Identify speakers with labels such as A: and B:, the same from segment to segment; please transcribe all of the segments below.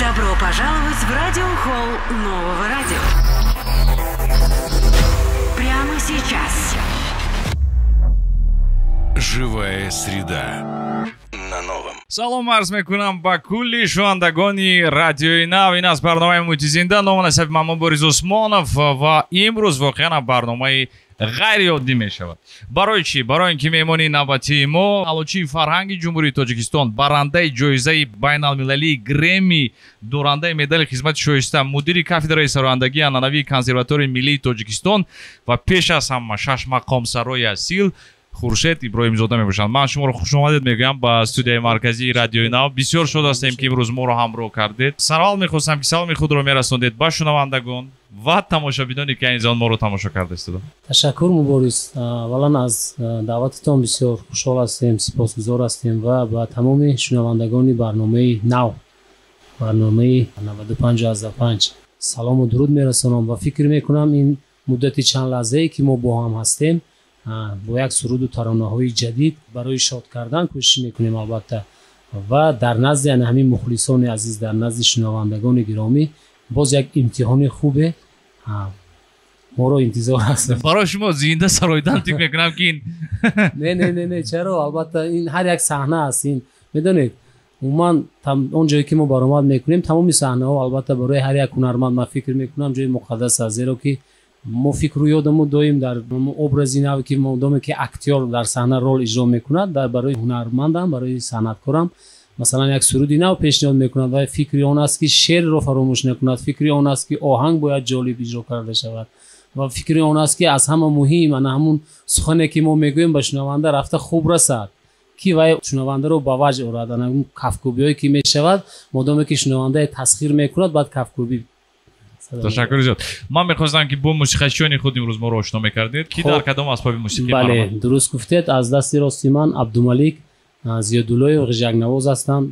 A: Добро пожаловать в радиохолл нового радио. Прямо сейчас.
B: Живая среда на новом.
C: Салом арз мекунам ба кулли шунавандагони радиои нав. Ин аст барномаи Муҳити зинда. Номан аст ман Борис Усмонов ва имрӯз воқеан барномаи ғайриоддӣ мешавад. Барои чӣ? Барои ин ки меҳмони навбатии мо аълочии фарҳанги ҷумҳурии Тоҷикистон, барандаи ҷоизаи байналмилалии Грэмми, дорандаи медали хизмати шоиста, мудири кафедраи сарояндагии анъанавии консерваторияи миллии Тоҷикистон ва пеш аз ҳама шашмақомсарои асил Хуршед Иброҳимзода мебошанд. Ман шуморо хушомадед мегӯям ба студияи марказии радиои нав. Бисёр шод ҳастем ки имрӯз моро ҳамроҳ кардед. Саровал мехостам ки саломи худро мерасонед ба шунавандагон ва тамошобиноне ки айни зон моро тамошо карда истоданд.
D: Ташаккур Муборис. Аввалан аз даъвататон бисёр хушҳол ҳастем, сипосгузор ҳастем ва ба тамоми шунавандагони барномаи нав, барномаи 95/5 салому дуруд мерасонам ва фикр мекунам ин муддати чанд лаҳзае ки мо бо ҳам ҳастем бо як суруду таронаҳои ҷадид барои шод кардан кӯшиш мекунем албатта ва дар назди ҳамин мухлисони азиз, дар назди шунавандагони гиромӣ боз як имтиҳони хубе моро интизор аст.
C: Барои шумо зинда сароидан фикр мекунам ки ин
D: не чаро, албатта ин ҳар як саҳна аст. Ин медонед умуман он ҷое ки мо баромад мекунем тамоми саҳнаҳо албатта барои ҳар як ҳунарманд ман фикр мекунам ҷои муқаддас аст, зеро ки мо фикру ёдаму доим дар образи наве ки модоме ки актёр дар саҳна рол иҷро мекунад, дар барои ҳунармандам, барои санъаткорам масалан як суруди нав пешниҳод мекунад ва фикри он аст ки шеърро фаромӯш накунад, фикри он аст ки оҳанг бояд ҷолиб иҷро карда шавад ва фикри он аст ки аз ҳама муҳим ана ҳамун сухане ки мо мегӯем ба шунаванда рафта хуб расад, ки вай шунавандаро ба ваҷ орад. Ана кафкӯбиҳое ки мешавад модоме ки шунавандае тасхир мекунад баъд кафкӯбӣ.
C: Ташаккур зиёд. Ман мехостам ки бо мусиқачиёни худ имрӯз моро ошно мекардед ки дар кадом асбоби мусиқӣ
D: бале дуруст гуфтед. Аз дасти рости ман Абдумалик Зиёдуллоев ғижакнавоз ҳастанд.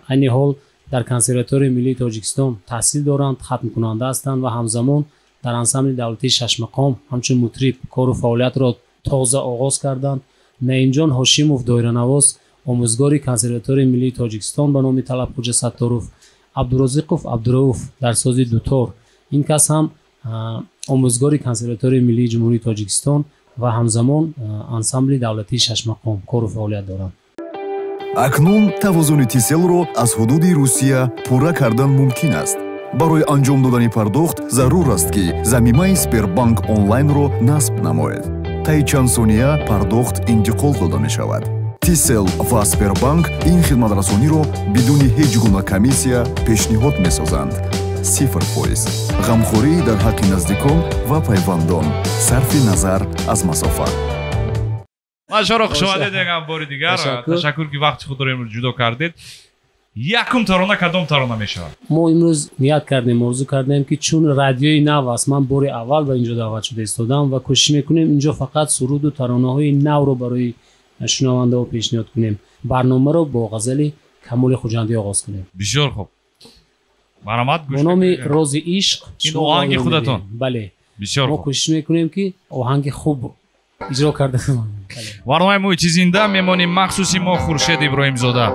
D: айни ҳол дар консерваторияи миллии Тоҷикистон таҳсил доранд, хатмкунанда ҳастанд ва ҳамзамон дар ансамбли давлатии Шашмақом ҳамчун мутриб кору фаъолиятро тоза оғоз карданд. Наимҷон Ҳошимов доиранавоз омӯзгори консерваторияи миллии Тоҷикистон ба номи Талабхоҷа Сатторов, Абдурозиқов Абдурауф дар сози дутор, ин кас ҳам омӯзгори консерваторияи миллии ҷумҳурии Тоҷикистон ва ҳамзамон ансамбли давлатии Шашмақом кору фаъолият доранд.
E: акнун тавозуни тиселро аз ҳудуди Русия пурра кардан мумкин аст. барои анҷом додани пардохт зарур аст ки замимаи Сбербанк онлайнро насб намоед. таи чанд сония пардохт интиқол дода мешавад. Тисел ва Сбербанк ин хидматрасониро бидуни ҳеҷ гуна комиссия пешниҳод месозанд. 0%. ғамхорӣ дар ҳаққи наздикон ва пайвандон. сарфи назар аз масофа.
C: ман шумо хушомадед мегӯям бори дигар. Ташаккур ки вақти худро имрӯз ҷудо кардед. Якум тарона кадом тарона мешавад?
D: мо имрӯз ният кардем, орзу кардем ки чун радиои нав аст, ман бори аввал ба инҷо даъват шуда истодам ва кӯшиш мекунем инҷо фақат суруду таронаҳои навро барои шунавандаҳо пешниҳод кунем. барномаро бо ғазали Камоли Хуҷандӣ оғоз кунем.
C: Бисёр хуб. Маромад гӯш
D: бо номи Рози ишқ.
C: ин оҳанги худатон?
D: Бале.
C: Бисёр
D: мо
C: хуб.
D: кӯшиш мекунем ки оҳанги хуб иҷро карда кунем.
C: барномаи Муҳити зинда, меҳмони махсуси мо Хуршед Иброҳимзода.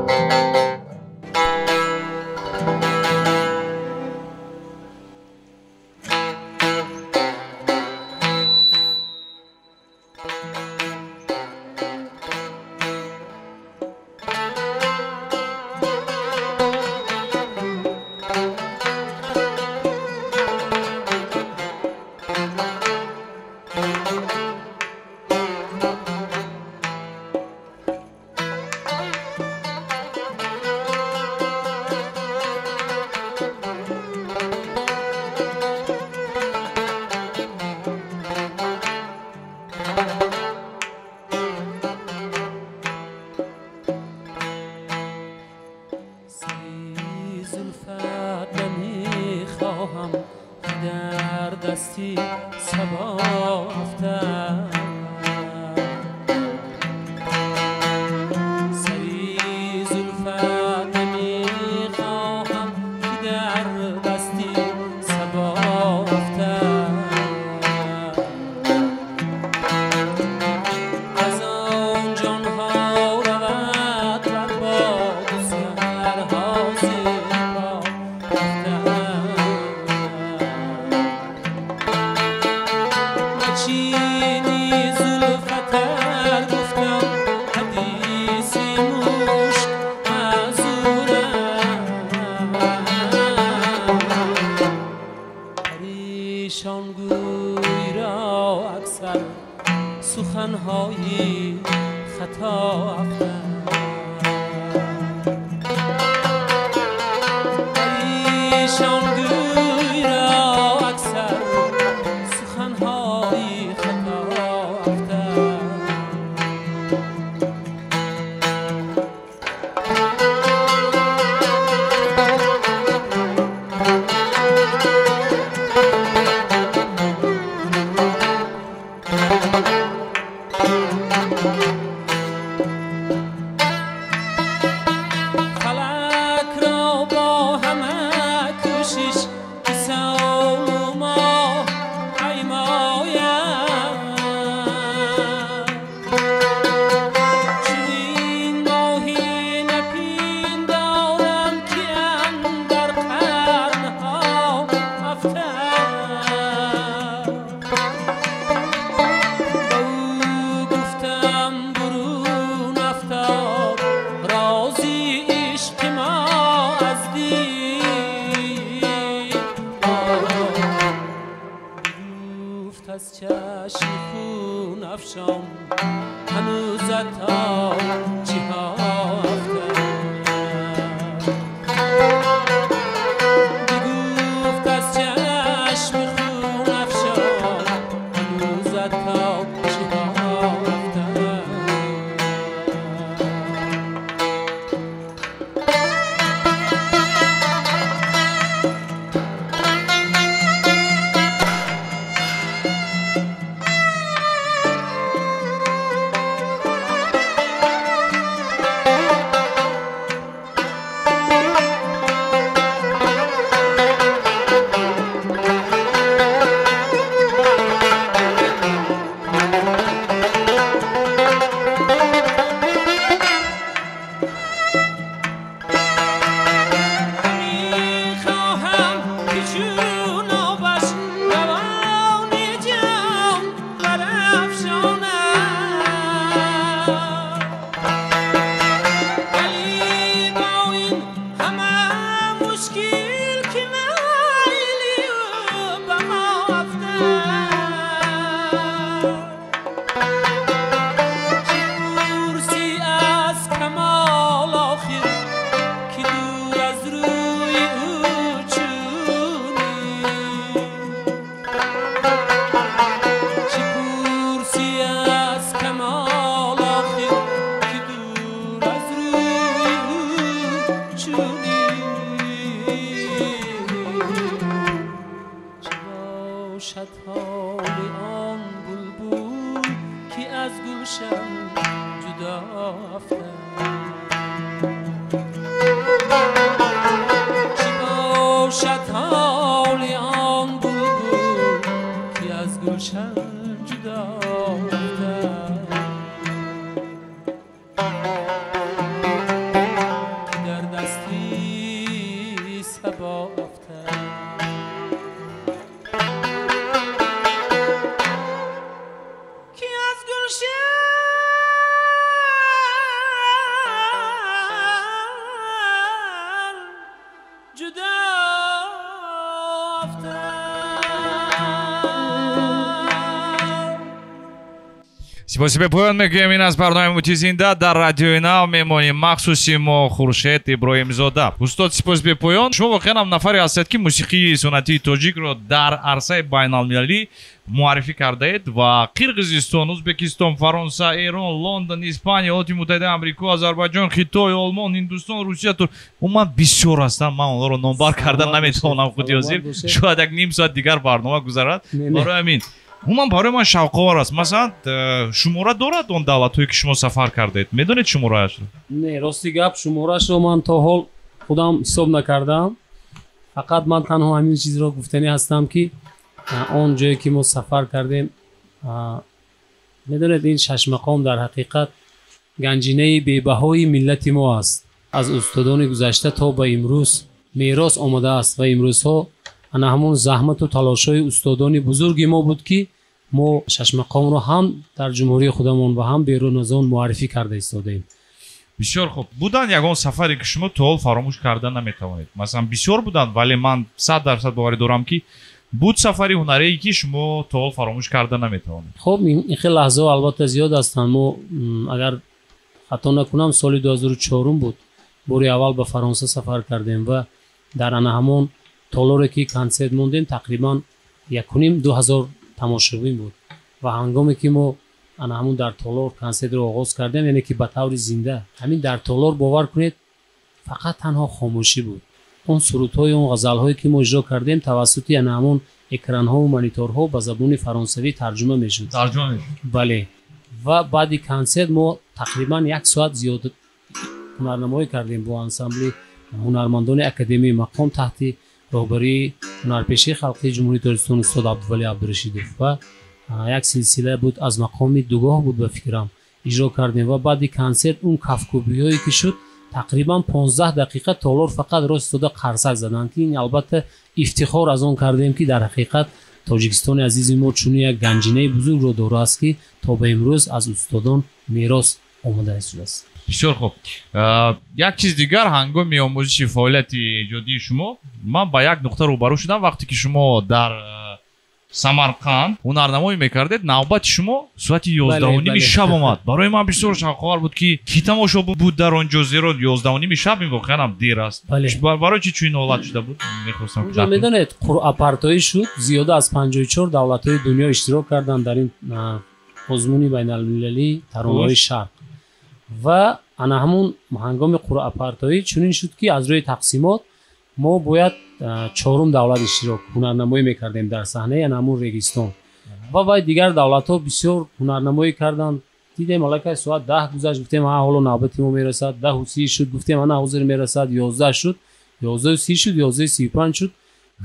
C: спасибо поён мекунем. Ин аз барномаи Мутизинда дар радиои Нав мемоним махсуси мо Хуршед Иброҳимзода. устод спасибо поён. шумо воқеан нафаре ҳастед ки мусиқии суннатии тоҷикро дар арсаи байналмилалӣ муаррифӣ кардаед ва Қирғизистон, Узбекистон, Фаронса, Эрон, Лондон, Испания, Иёлоти Муттаҳидаи Амрико, Озарбойҷон, Хитой, Олмон, Ҳиндустон, Русия, умуман бисёр ҳастанд. ман онҳоро номбар карда наметавонам худи ҳозир. шояд як ним соат дигар барнома гузарад. барои ҳамин умуман барои ман шавқовар аст. масалан шумора дорад он давлатҳое ки шумо сафар кардаед? медонед шумораашро?
D: не, рости гап шуморашро ман то ҳол худам ҳисоб накардам. фақат ман танҳо ҳамин чизро гуфтанӣ ҳастам ки он ҷое ки мо сафар кардем, медонед ин шашмақом дар ҳақиқат ганҷинаи бебаҳои миллати мо аст. аз устодони гузашта то ба имрӯз мерос омадааст ва имрӯзҳо ана ҳамон заҳмату талошҳои устодони бузурги мо буд ки мо шашмақомро ҳам дар ҷумҳурии худамон ва ҳам берун аз он муаррифӣ карда истодаем.
C: бисёр хуб. буданд ягон сафаре ки шумо то ҳол фаромӯш карда наметавонед? масалан бисёр буданд, вале ман 100% боварӣ дорам ки буд сафари ҳунарие ки шумо то ҳол фаромӯш карда наметавонед?
D: хоб ин хел лаҳзаҳо албатта зиёд ҳастанд. мо агар хато накунам соли 2004 буд бори аввал ба Фаронса сафар кардем ва дар ана ҳамон толоре ки консерт мондем тақрибан 1,5-2,000 тамошобин буд ва ҳангоме ки мо ана ҳамун дар толор консертро оғоз кардем, яъне ки ба таври зинда ҳамин дар толор бовар кунед фақат танҳо хомӯшӣ буд. он сурудҳои он ғазалҳое ки мо иҷро кардем тавассути ана ҳамун экранҳову мониторҳо ба забони фаронсавӣ тарҷума мешуд. Бале. Ва баъди консерт мо тақрибан 1 соат зиёд ҳунарнамоӣ кардем бо ансамбли ҳунармандони академияи мақом таҳти роҳбарии ҳунарпешии халқии ҷумҳурии Тоҷикистон устод Абдували Абдурашидов ва як силсила буд аз мақоми дугоҳ буд ба фикрам иҷро кардем ва баъди консерт он кафкӯбиҳое ки шуд тақрибан 15 дақиқа толор фақат рост истода қарсак заданд ки ин албатта ифтихор аз он кардем ки дар ҳақиқат Тоҷикистони азизи мо чунин як ганҷинаи бузургро дорааст ки то ба имрӯз аз устодон мерос омода шудааст.
C: бисёр хуб. Як чиз дигар ҳангоми омӯзиши фаъолияти эҷодии шумо ман ба як нуқта рӯбарӯ шудам. Вақте ки шумо дар Самарқанд ҳунарнамоӣ мекардед, навбати шумо соати 11:30 шаб омад. Барои ман бисёр шавқовар буд ки тамошо буд дар он ҷо, зеро 11:30 шаб ин воқеан дер аст. Барои чӣ чунин ҳолат шуда буд? Мехостам
D: ҷо медонед қуръапартоӣ шуд, зиёда аз 54 давлатҳои дунё иштирок карданд дар ин озмуни байналмилалии таронаҳои шарқ ва ана ҳамун ҳангоми қуръапартоӣ чунин шуд ки аз рӯи тақсимот мо бояд 4 давлат иштирок ҳунарнамоӣ мекардем дар саҳнаи ана ҳамун Регистон ва вай дигар давлатҳо бисёр ҳунарнамоӣ карданд. Дидем аллакай соат 10 гузашт, гуфтем ҳоло навбати мо мерасад, 10:30 шуд, гуфтем ана ҳозир мерасад, 11 шуд, 11:30 шуд, 11:35 шуд.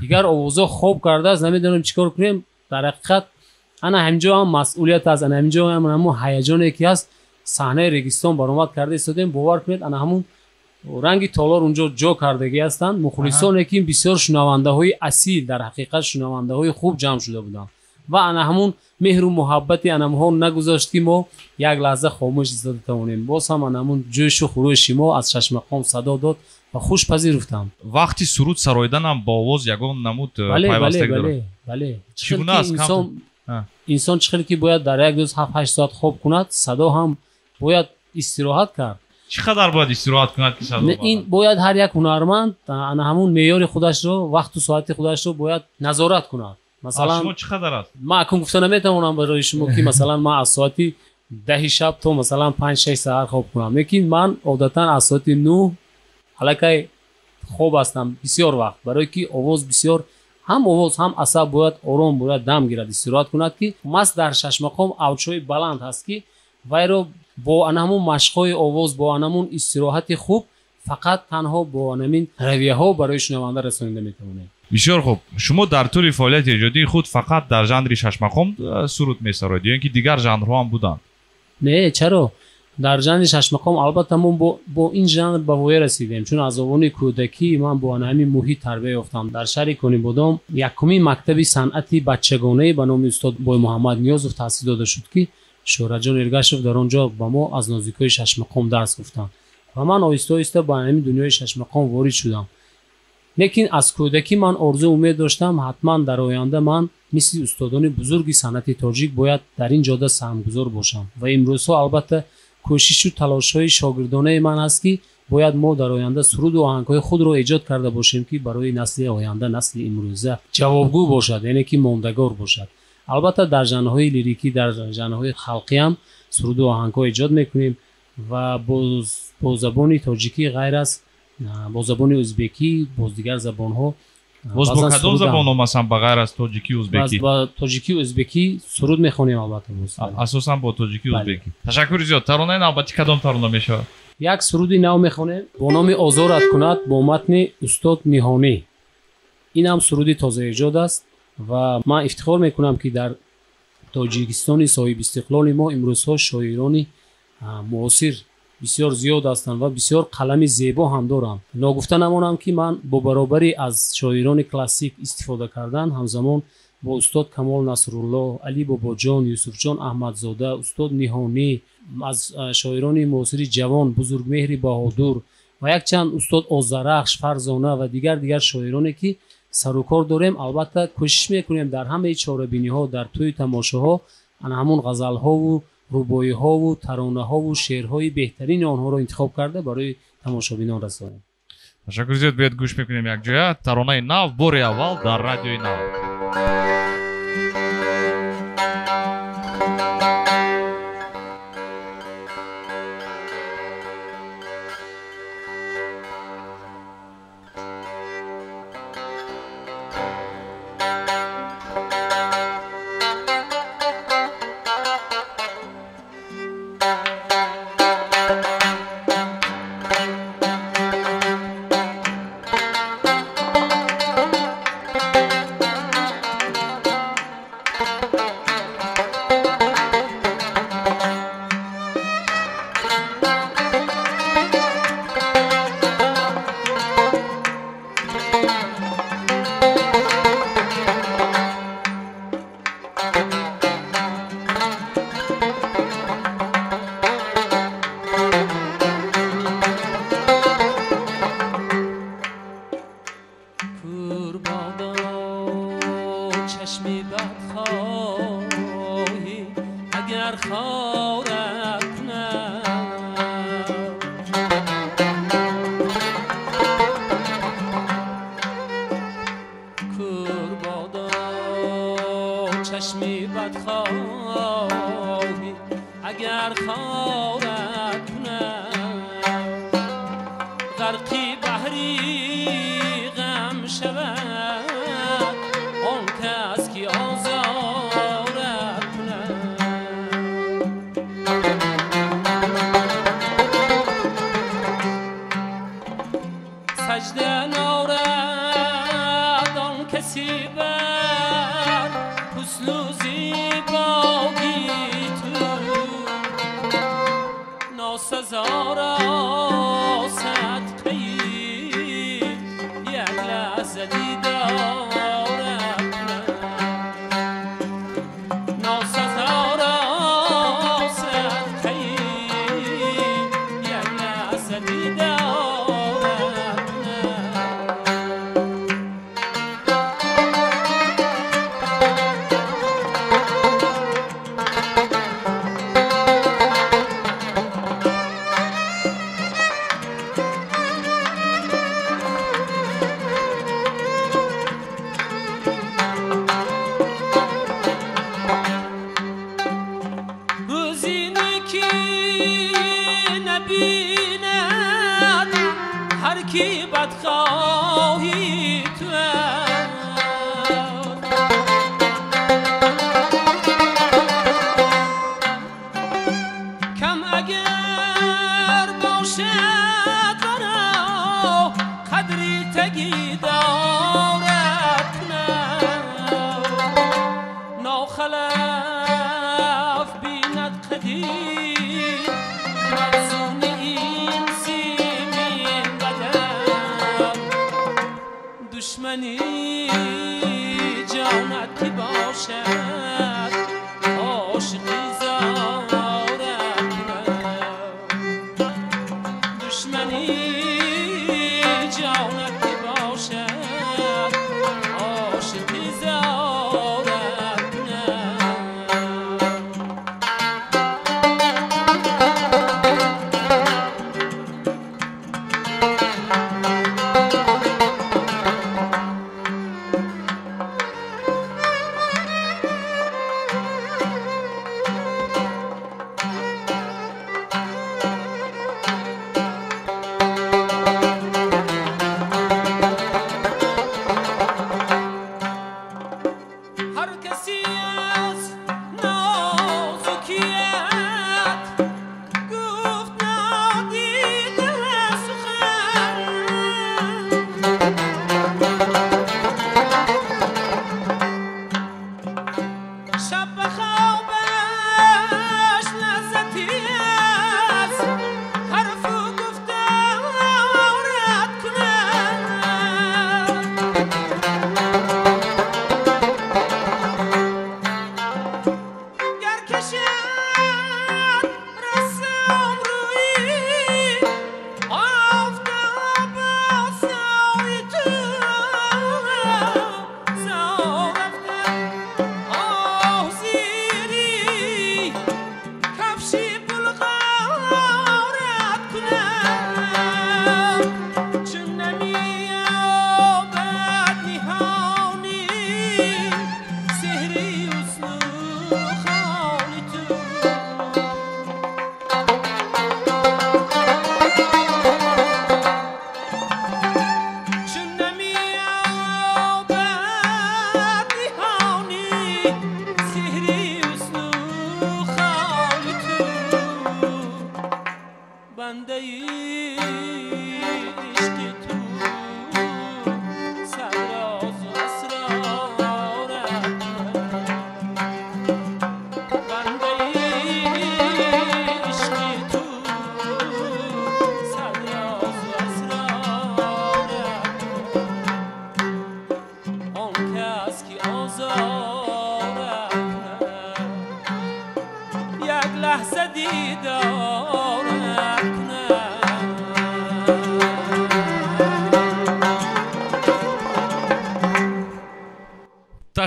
D: Дигар овозо хоб кардааст, намедонем чӣ кор кунем. Дар ҳақиқат ана ҳаминҷо ҳам масъулият аст, ана ҳаминҷо ҳам ҳамун ҳаяҷоне ки ҳаст. Саҳнаи Регистон баромад карда истодем, бовар кунед ана ҳамун ранги толор унҷо ҷо кардагӣ ҳастанд. Мухлисоне ки бисёр шунавандаҳои асил, дар ҳақиқат шунавандаҳои хуб ҷамъ шуда буданд ва ана ҳамун меҳру муҳаббати анамҳо нагузошт ки мо як лаҳза хомӯш истода тавонем. Боз ҳам ана ҳамун ҷӯшу хурӯши мо аз Шашмақом садо дод ва хуш пазируфтанд.
C: Вақти суруд сароиданам ба овоз ягон намуд пайвастагӣ дорад.
D: Бале.
C: Чӣ гуна аст?
D: Инсон чӣ хел ки бояд дар як рӯз 7-8 соат хоб кунад, садо ҳам бояд истироҳат кард.
C: Чӣ қадар бояд истироҳат кунад ки садо?
D: Ин бояд ҳар як ҳунарманд ана ҳамун меъёри худашро, вақту соати худашро бояд назорат кунад. Масалан
C: шумо чӣ қадар аст?
D: Ман акун гуфта наметавонам барои шумо ки масалан ман аз соати 10 шаб то масалан 5-6 саат хоб кунам, лекин ман одатан аз соати 9 аллакай хоб ҳастам бисёр вақт, барое ки овоз бисёр овоз ҳам асаб бояд ором бояд дам гирад, истироҳат кунад ки мас дар Шашмақом авчҳои баланд ҳаст ки вайро бо анамун машқҳои овоз, бо анамун истироҳати хуб фақат танҳо бо анамин равияҳо барои шунаванда расонида метавонем.
C: Бисёр хуб. Шумо дар тӯли фаъолияти эҷодии худ фақат дар жанри Шашмақом суруд месароед ё ин ки дигар жанрҳо ҳам буданд? Не,
D: чаро? Дар жанри Шашмақом албатта мо бо ин жанр ба воя расидем, чун аз овони кӯдакӣ ман бо ҳамин муҳит тарбия ёфтам. Дар шаҳри Конибодом якумин мактаби санъати бачагонаи ба номи устод Бой Муҳаммад Ниёзов таъсис дода шуд ки Шӯраҷон Эргашев дар он ҷо ба мо аз нозикҳои Шашмақом дарс гуфтанд ва ман оҳиста оҳиста ба ҳамин дунёи Шашмақом ворид шудам. Лекин аз кӯдакӣ ман орзу умед доштам ҳатман дар оянда ман мисли устодони бузурги санъати тоҷик бояд дар ин ҷода саҳмгузор бошам ва имрӯзҳо албатта кӯшишу талошҳои шогирдонаи ман аст ки бояд мо дар оянда суруду оҳангҳои худро эҷод карда бошем ки барои насли оянда, насли имрӯза ҷавобгӯ бошад, яъне ки мондагор бошад. Албатта дар жанрҳои лирикӣ, дар жанрҳои халқӣ ҳам суруду оҳангҳо эҷод мекунем ва бо забони тоҷикӣ ғайр аз бо забони ӯзбекӣ, боз дигар забонҳо.
C: Боз бо кадом забонҳо масалан ба ғайр аз тоҷикӣ, ӯзбекӣ?
D: Ба тоҷикӣ, ӯзбекӣ суруд мехонем албатта.
C: Асосан бо тоҷикӣ, ӯзбекӣ. Ташаккури зиёд. Таронаи навбатӣ кадом тарона мешавад?
D: Як суруди нав мехонем бо номи Озорат кунад бо матни устод Ниҳонӣ. Ин ҳам суруди тозаэҷод аст ва ман ифтихор мекунам ки дар Тоҷикистони соҳиби истиқлоли мо имрӯзҳо шоирони муосир бисёр зиёд ҳастанд ва бисёр қалами зебо ҳам доранд. Ногуфта намонам ки ман бо баробари аз шоирони классик истифода кардан ҳамзамон бо устод Камол Насруллоҳ, Али Бобоҷон, Юсуфҷон Аҳмадзода, устод Ниҳонӣ, аз шоирони муосири ҷавон Бузургмеҳри Баҳодур ва якчанд устод Озарахш, Фарзона ва дигар шоироне ки сарукор дорем. Албатта кӯшиш мекунем дар ҳамаи чорабиниҳо, дар тӯи тамошоҳо ана ҳамун ғазалҳову рубоиҳову таронаҳову шеърҳои беҳтарини онҳоро интихоб карда барои тамошобинон расонем.
C: ташаккур зиёд. биёед гӯш мекунем якҷоя таронаи нав бори аввал дар радиои нав.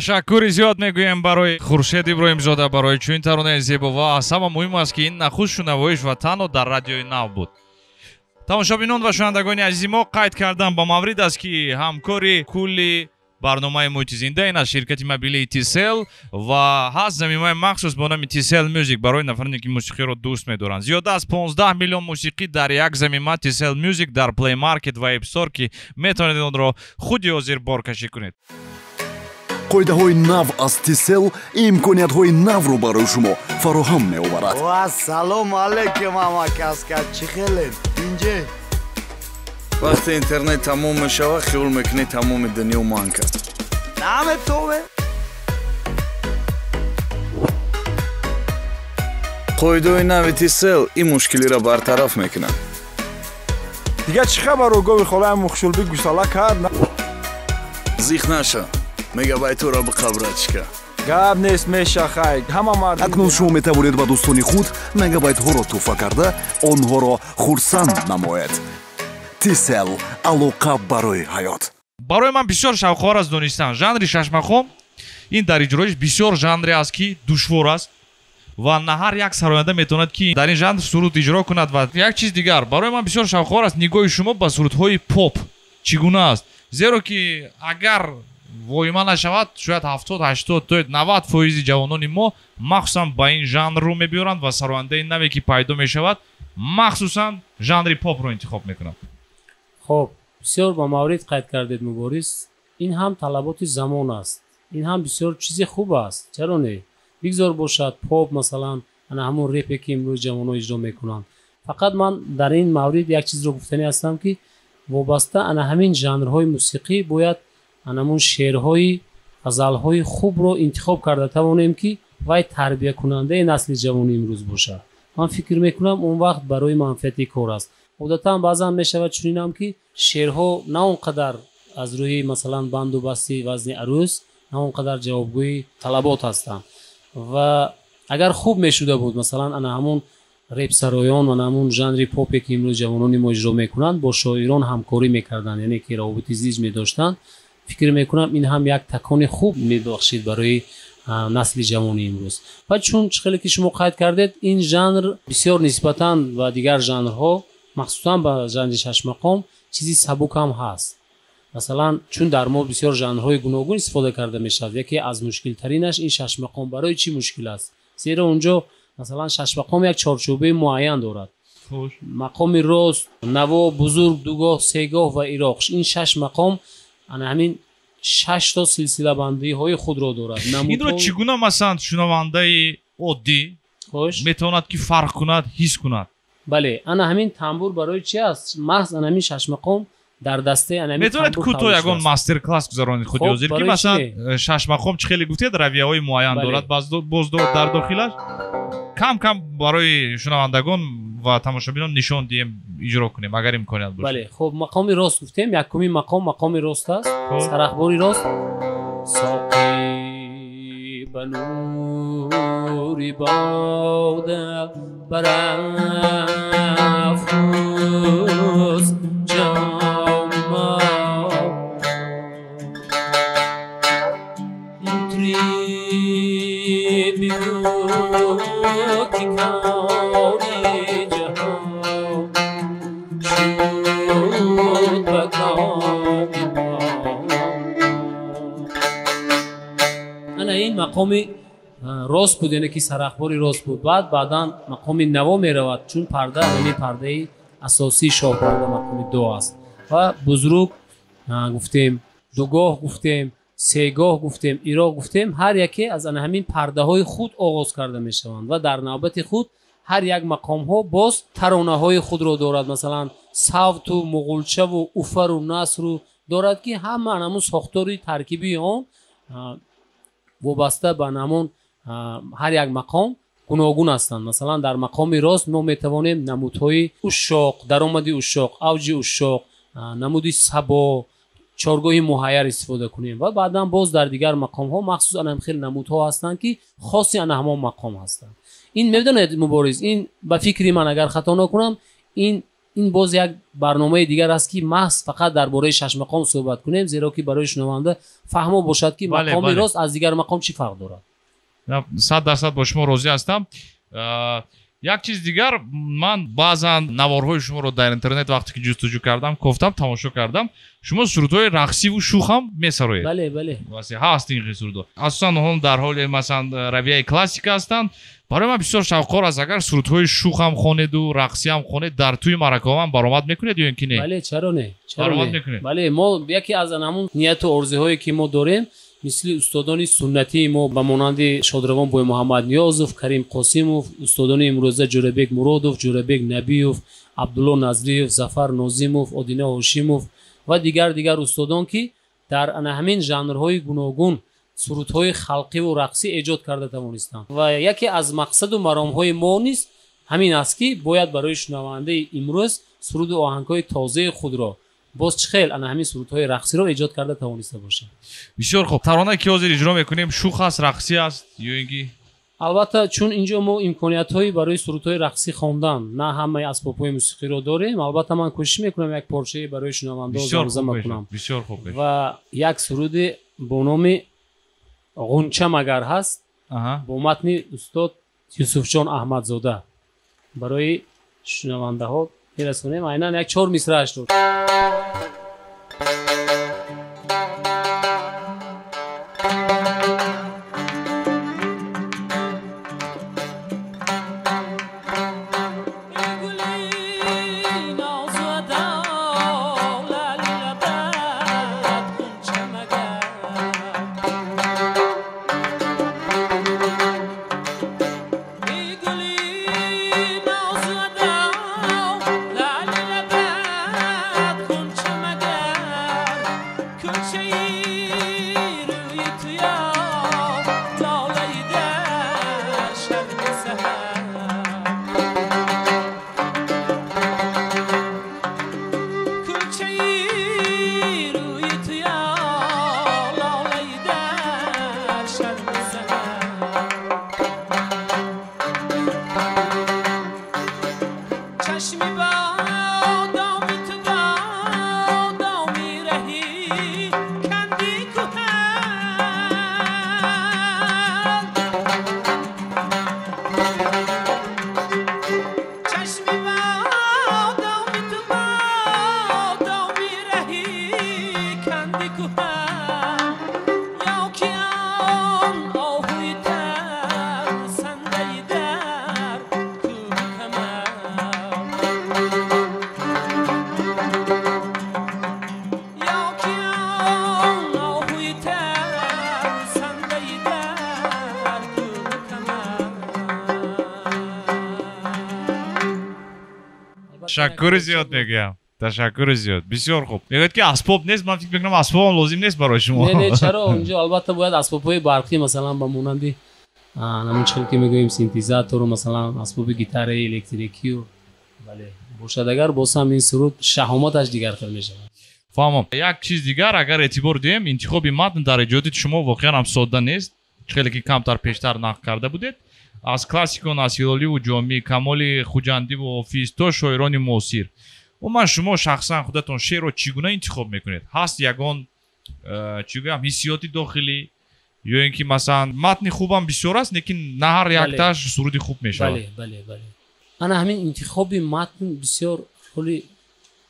C: ташаккури зиёд мегӯем барои Хуршед Иброҳимзода барои чунин таронаи зебо ва аз ҳама муҳим аст ки ин нахушу навоиш ва танҳо дар радиои нав буд. тамошобинон ва шунавандагони азизи мо қайд кардан ба маврид аст ки ҳамкори кулли барномаи Муҳити Зинда ин аст ширкати мобилии Тисел ва ҳаст замимаи махсус бо номи Тисел Music барои нафароне ки мусиқиро дӯст медоранд. Зиёда аз 15 миллион мусиқӣ дар як замима Тисел Music дар Play Market ва App Store ки метавонед онро худи ҳозир боркашӣ кунед.
E: қоидаҳои нав аз Тисел имкониятҳои навро барои шумо фароҳам меоварад.
F: Салом алейкум амакаска, чӣ хелед? Инҷе вақте интернет тамом мешавад, хиёл мекунед тамоми дунё манг кард. Наметове? қоидаҳои нави Тисел ин мушкилиро бартараф мекунад.
G: Дига чӣ хабар огови холаи мухшулбӣ гусала кард?
F: Зих наша. Мегабайтро биқабрад чика.
G: Гап нест мешахай. Ҳама мард.
E: Акнун шумо метавонед ба дӯстони худ мегабайтҳоро туҳфа карда, онҳоро хурсанд намоед. Тисел алоқа барои ҳаёт.
C: барои ман бисёр шавқовар аст донистан жанри шашмахом ин дар иҷроиш бисёр жанре аст ки душвор аст ва на ҳар як сароянда метавонад ки дар ин жанр суруд иҷро кунад. ва як чиз дигар барои ман бисёр шавқовар аст нигоҳи шумо ба сурудҳои поп чӣ гуна аст, зеро ки агар воима нашавад шояд 70-80 то 90% ҷавонони мо махсусан ба ин жанрро мебиёранд ва сарояндаи наве ки пайдо мешавад махсусан жанри попро интихоб мекунад.
D: хоб бисёр ба маврид қайд кардед муборис. ин ҳам талаботи замон аст, ин ҳам бисёр чизи хуб аст. чаро не бигзор бошад поп масалан ана ҳамон репе ки имрӯз ҷавоно иҷро мекунанд. фақат ман дар ин маврид як чизро гуфтанӣ ҳастам ки вобаста ана ҳамин жанрҳои мусиқӣ бояд анамон шеърҳои ғазалҳои хубро интихоб карда тавонем ки вай тарбиякунандаи насли ҷавони имрӯз бошад. ман фикр мекунам он вақт барои манфиати кор аст. одатан баъзан мешавад чунинам ки шеърҳо на он қадар аз рӯи масалан банду басти вазни арӯз на он қадар ҷавобгӯи талабот ҳастанд ва агар хуб мешуда буд масалан ана ҳамон репсароён ва ҳамон жанри попе ки имрӯз ҷавонони мо иҷро мекунанд бо шоирон ҳамкорӣ мекарданд, яъне ки равобити зиҷ медоштанд, фикр мекунам ин ҳам як такони хуб мебахшид барои насли ҷавони имрӯз. ва чун хеле ки шумо қайд кардед ин жанр бисёр нисбатан ба дигар жанрҳо махсусан ба жанри шашмақом чизи сабукам ҳаст. масалан чун дар мо бисёр жанрҳои гуногун истифода карда мешавад, яке аз мушкилтаринаш ин шашмақом барои чӣ мушкил аст, зеро онҷо масалан шашмақом як чорчӯбаи муайян дорад. мақоми рост, наво, бузург, дугоҳ, сегоҳ ва ироқ. ин шаш мақом ана ҳамин 6 то силсилабандиҳои худро дорад.
C: инро чӣ гуна масалан шунавандаи оддӣ метавонад ки фарқ кунад, ҳис кунад?
D: бале ана ҳамин тамбур барои чи аст? маҳз ана ҳамин шаш мақом дар дастаи ана ҳамин
C: метавонед кӯтоҳ ягон мастер класс гузаронед худи ҳозир ки масалан шаш мақом чӣ хеле гуфтед равияҳои муайян дорад боз дар дохилаш кам барои шунавандагон ва тамошобинон нишон диҳем иҷро кунем агар имконият бошад.
D: бале хоб мақоми рост гуфтем, якумин мақом мақоми рост аст. сарахбори рост. соқи ба нури бода барафрӯз ҷама мутриби ки кони ҷаҳон шуд ба коми мо. ана ин мақоми рост буд, яъне ки сарахбори рост буд. баъдан мақоми наво меравад, чун парда ин пардаи асосии шоҳпарда мақоми до аст. ва бузруг гуфтем, дугоҳ гуфтем, сегоҳ гуфтем, ироқ гуфтем. ҳар яке аз ана ҳамин пардаҳои худ оғоз карда мешаванд ва дар навбати худ ҳар як мақомҳо боз таронаҳои худро дорад. масалан савту муғулчаву уфару насру дорад ки ҳама анамун сохтори таркибии он вобаста ба намон ҳар як мақом гуногун ҳастанд. масалан дар мақоми рост мо метавонем намудҳои ушоқ, даромади ушоқ, авҷи ушоқ, намуди сабо, чоргоҳи муҳайяр истифода кунем ва баъдан боз дар дигар мақомҳо махсус анам хел намудҳо ҳастанд ки хоси ана ҳамон мақом ҳастанд. ин медонед мубориз, ин ба фикри ман агар хато накунам, این باز یک برنامه دیگر است که محض فقط درباره 6 مقام صحبت کنیم، زیرا که برای شنونده فهمو باشد که مقام راست از دیگر مقام چی فرق دارد.
C: 100% با شما راضی هستم. یک چیز دیگر، من баъзан наворҳои шуморо дар интернет вақте ки ҷустуҷӯ кардам, кофтам, тамошо кардам, шумо сурудҳои рақсиву шухам месароед.
D: бале
C: васе ҳаст ин сурудҳо. асосан онҳо дар ҳоли масалан равияи классика ҳастанд. барои ман бисёр шавқор аст агар сурудҳои шухам хонеду рақсиам хонед дар тӯи маракован баромад мекунед ё ин ки не?
D: бале, чаро не,
C: баромад мекунед.
D: бале, мо яке аз ҳамун нияту орзуҳое ки мо дорем, мисли устодони суннатии мо ба монанди Шодравон Бой Муҳаммад Ниёзов, Карим Қосимов, устодони имрӯза Ҷӯрабек Муродов, Ҷӯрабек Набиев, Абдулло Назриев, Зафар Нозимов, Одина Ҳошимов ва дигар устодон ки дар ҳамин жанрҳои гуногун сурудҳои халқиву рақсӣ эҷод карда тавонистанд. ва яке аз мақсаду маромҳои мо низ ҳамин аст ки бояд барои шунавандаи имрӯз суруду оҳангҳои тозаи худро боз чӣ хел ана ҳамин сурудҳои рақсиро эҷод карда тавониста бошад.
C: бисёр хуб. таронае ки ҳозир иҷро мекунем шух аст, рақсӣ аст ё ин ки?
D: албатта, чун инҷо мо имкониятҳои барои сурудҳои рақсӣ хондан на ҳамаи асбобҳои мусиқиро дорем. албатта ман кӯшиш мекунам як порчае барои шунавандаҳо замзама кунам.
C: бисёр хуб.
D: ва як суруди бо номи ғунча магар ҳаст, бо матни устод Юсуфҷон Аҳмадзода барои шунавандаҳо мирасонем. айнан як 4 мисраашро
C: ташаккури зиёд мегӯям. ташаккури зиёд. бисёр хуб. мегӯед ки асбоб нест. ман фикр мекунам асбобам лозим нест барои шумо.
D: не чаро инҷо албатта бояд асбобҳои барқӣ масалан ба монанди намун чӣ ки мегӯем синтезатору масалан асбоби гитараи электрикию бале бошад. агар босам ин суруд шаҳоматаш дигар хел мешавад.
C: фаҳмам. як чиз дигар агар эътибор диҳем, интихоби матн дар эҷоди шумо воқеан ҳам содда нест. чӣ хеле ки камтар пештар нақл карда будед. аз классикон аз ҳилоливу ҷомӣ, камоли хуҷандиву ҳофиз то шоирони муосир. умуман шумо шахсан худатон шеърро чӣ гуна интихоб мекунед? ҳаст ягон чӣ гӯям ҳиссиёти дохилӣ ё ин ки масалан матни хубам бисёр аст, лекин на ҳар якташ суруди хуб мешавад?
D: бале. ана ҳамин интихоби матн бисёр роли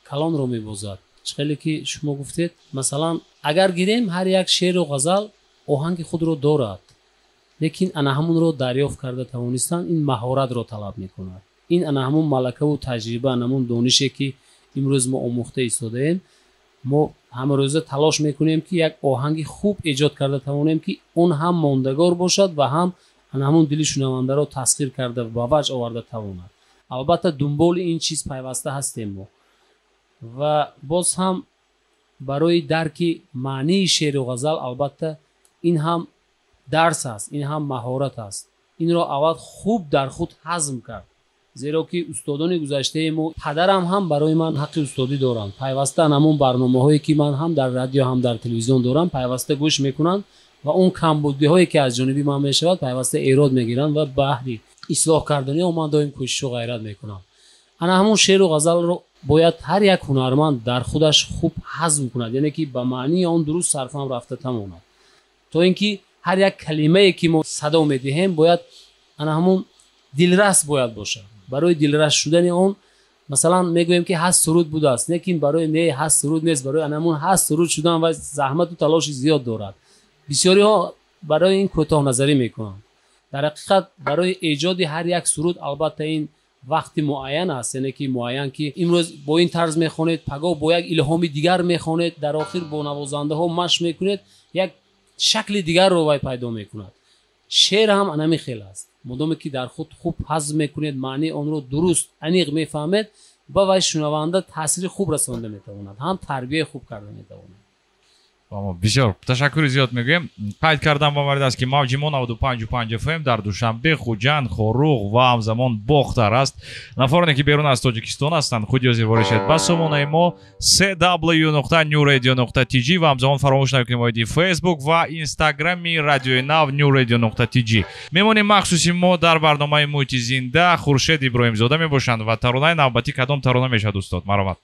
D: калонро мебозад. чӣ хеле ки шумо гуфтед, масалан агар гирем ҳар як шеъру ғазал оҳанги худро дорад, лекин ана ҳамунро дарёфт карда тавонистан ин маҳоратро талаб мекунад. ин ана ҳамун малакаву таҷриба, ана ҳамун донише ки имрӯз мо омӯхта истодаем. мо ҳамрӯза талош мекунем ки як оҳанги хуб эҷод карда тавонем ки он ҳам мондагор бошад ва ҳам ана ҳамун дили шунавандаро тасхир карда ба ваҷ оварда тавонад. албатта дунболи ин чиз пайваста ҳастем мо. ва боз ҳам барои дарки маънии шеъру ғазал албатта ин ҳам дарс аст, ин ҳам маҳорат аст. инро аввал хуб дар худ ҳазм кард. зеро ки устодони гузаштаи мо, падарам ҳам барои ман ҳаққи устодӣ доранд. пайваста намун барномаҳое ки ман ҳам дар радио ҳам дар телевизион дорам пайваста гӯш мекунанд ва он камбудиҳое ки аз ҷониби ман мешавад пайваста эрод мегиранд ва баҳри ислоҳ кардани он ман доим кӯшишу ғайрат мекунам. ана ҳамун шеъру ғазалро باید هر یک هنرمند در خودش خوب هضم کند، یعنی که به معنی آن درست صرفا رفته تماند، تا اینکه هر یک کلمه که ما صدا میدهیم باید انا همون دلرس باید باشه. برای دلرس شدن اون مثلا میگویم که هست سرود بوده است، لیکن برای نه هست سرود نیست، برای انمون هست سرود شدن و زحمت و تلاش زیاد دارد. بسیاری ها برای این کوتاه نظری میکنن. در حقیقت برای ایجاد هر یک سرود البته این وقت معین است، یعنی که معین که امروز با این طرز میخونید، پگاه با یک الهام دیگر میخونید، در آخر با نوازنده ها مشق میکنید، یک شکل دیگر رو وای پیدا میکند. شعر هم انمی خیلی است، مدام که در خود خوب هضم میکنید، معنی آن رو درست عمیق میفهمید، با وای شنونده تاثیر خوب رسانده میتواند، هم تربیت خوب کرده میتواند.
C: بسیار تشکر زیاد میگویم. قید کردم با مرد است که موج ما 95.5 FM در دوشنبه خوجند، خوروغ و همزمان باختر است. نفرانی که بیرون از تاجیکستان هستند خود یازی وارشید با سامانه ما www.newradio.tg و همزمان فراموش نکنید آیدی فیسبوک و اینستاگرامی رادیوی ناو newradio.tg. میمونیم مخصوصی ما در برنامه محیط زنده خورشید ابراهیم زاده میباشند و ترانه نوبتی کدام ترانه میشد استاد؟ مرحبا.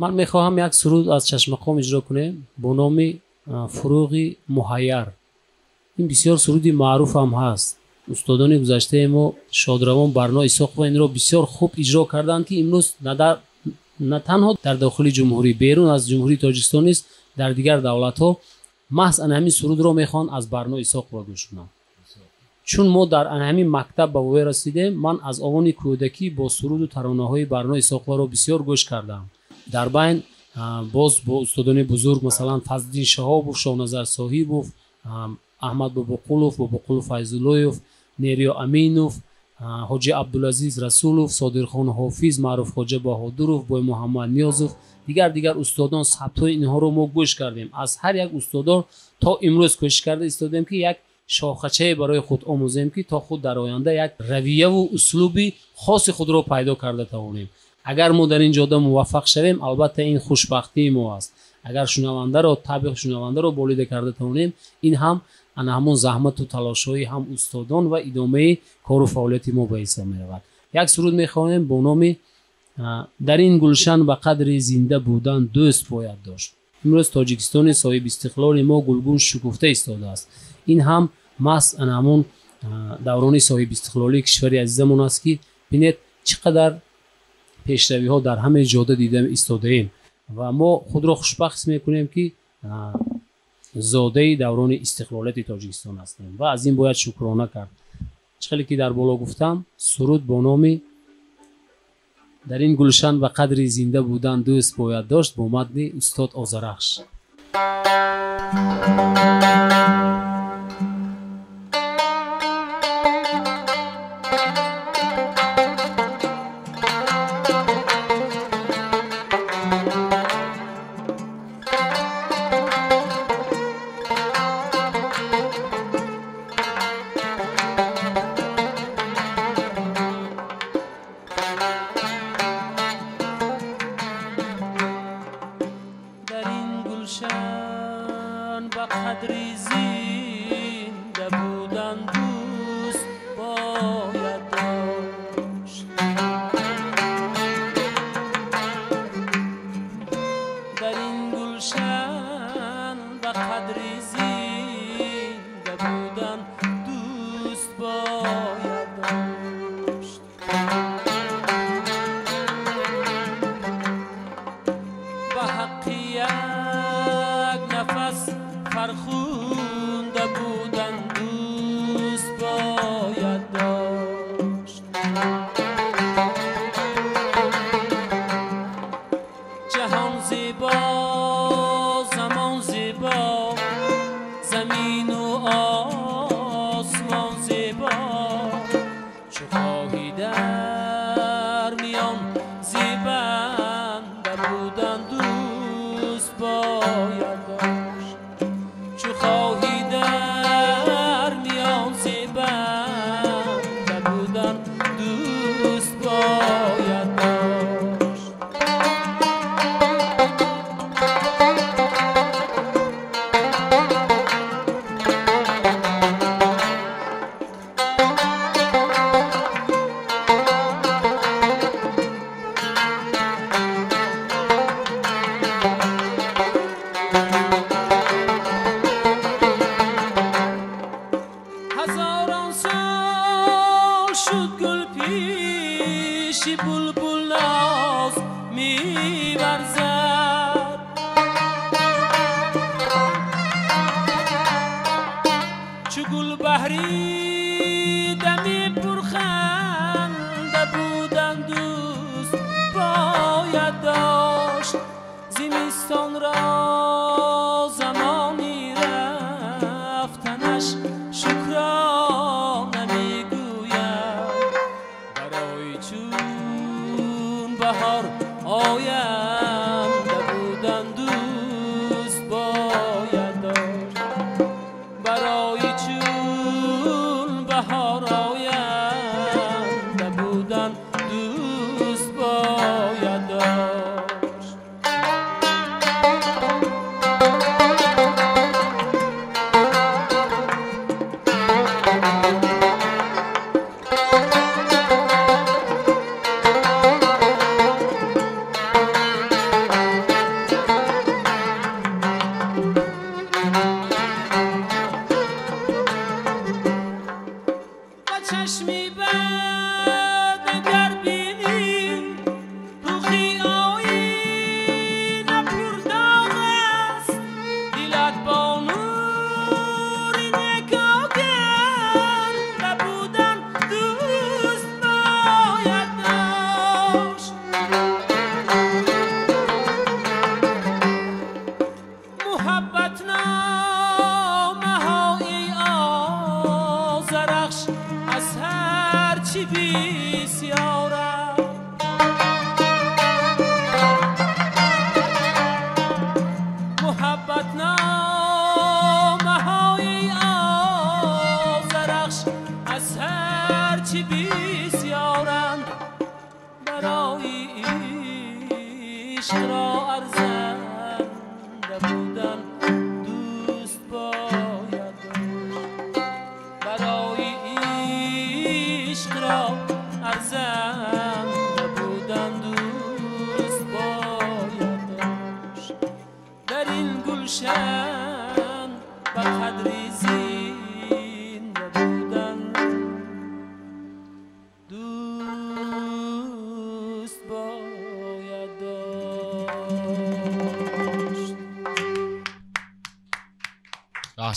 D: من میخواهم یک سرود از چشمقام اجرا کنم با نام فروغ محیر. این بسیار سرودی معروف هم هست. استادان گذشته ما شادروان برنا اسحاق و این را بسیار خوب اجرا کردند که امروز نه تنها در داخل جمهوری، بیرون از جمهوری تاجیکستان نیست، در دیگر دولت ها محض همین سرود را میخوان از برنا اسحاق گوش کنند. چون ما در همین مکتب به وی رسیدیم، من از آوان کودکی با سرود و ترانه های برنا اسحاق را بسیار گوش کردم. در بین باز با استادان بزرگ مثلا فضلالدین شهاب و شاهنظر صاحبوف، احمد بابقولوف، بابقولوف فیض‌اللهیوف، نیریا امینوف، حاجی عبدالعزیز رسولوف، صادرخان حافظ، معروف خواجه بهادروف، بای محمد نیازوف، دیگر استادان ثبت‌های اینها رو ما گوش کردیم. از هر یک استادان تا امروز کوشش کرده استادیم که یک شاخچه برای خود آموزیم که تا خود در آینده یک رویه و اسلوبی خاص خود رو پیدا کرده توانیم. اگر ما در این جاده موفق شویم البته این خوشبختی ما است. اگر شنونده رو طبع شنونده رو بولیده کرده توانیم، این هم همون زحمت و تلاش‌های هم استادان و ادامه کار و فعالیت ما به حساب می‌رود. یک سرود می‌خوانیم با نام در این گلشن به قدر زنده بودن دوست باید داشت. امروز تاجیکستان صاحب استقلال ما گلگون شکفته ایستاده است. این هم مس همون دوران صاحب استقلالی کشور عزیزمون است که ببینید چقدر پیشروی ها در همه جاده دیدم ایستاده ایم و ما خود را خوشبخت میکنیم که زاده دوران استقلالت تاجیکستان هستیم و از این باید شکرانه کرد. چقدر که در بالا گفتم، سرود با نام در این گلشن به قدر زنده بودن دوست باید داشت با متن استاد آذرخش.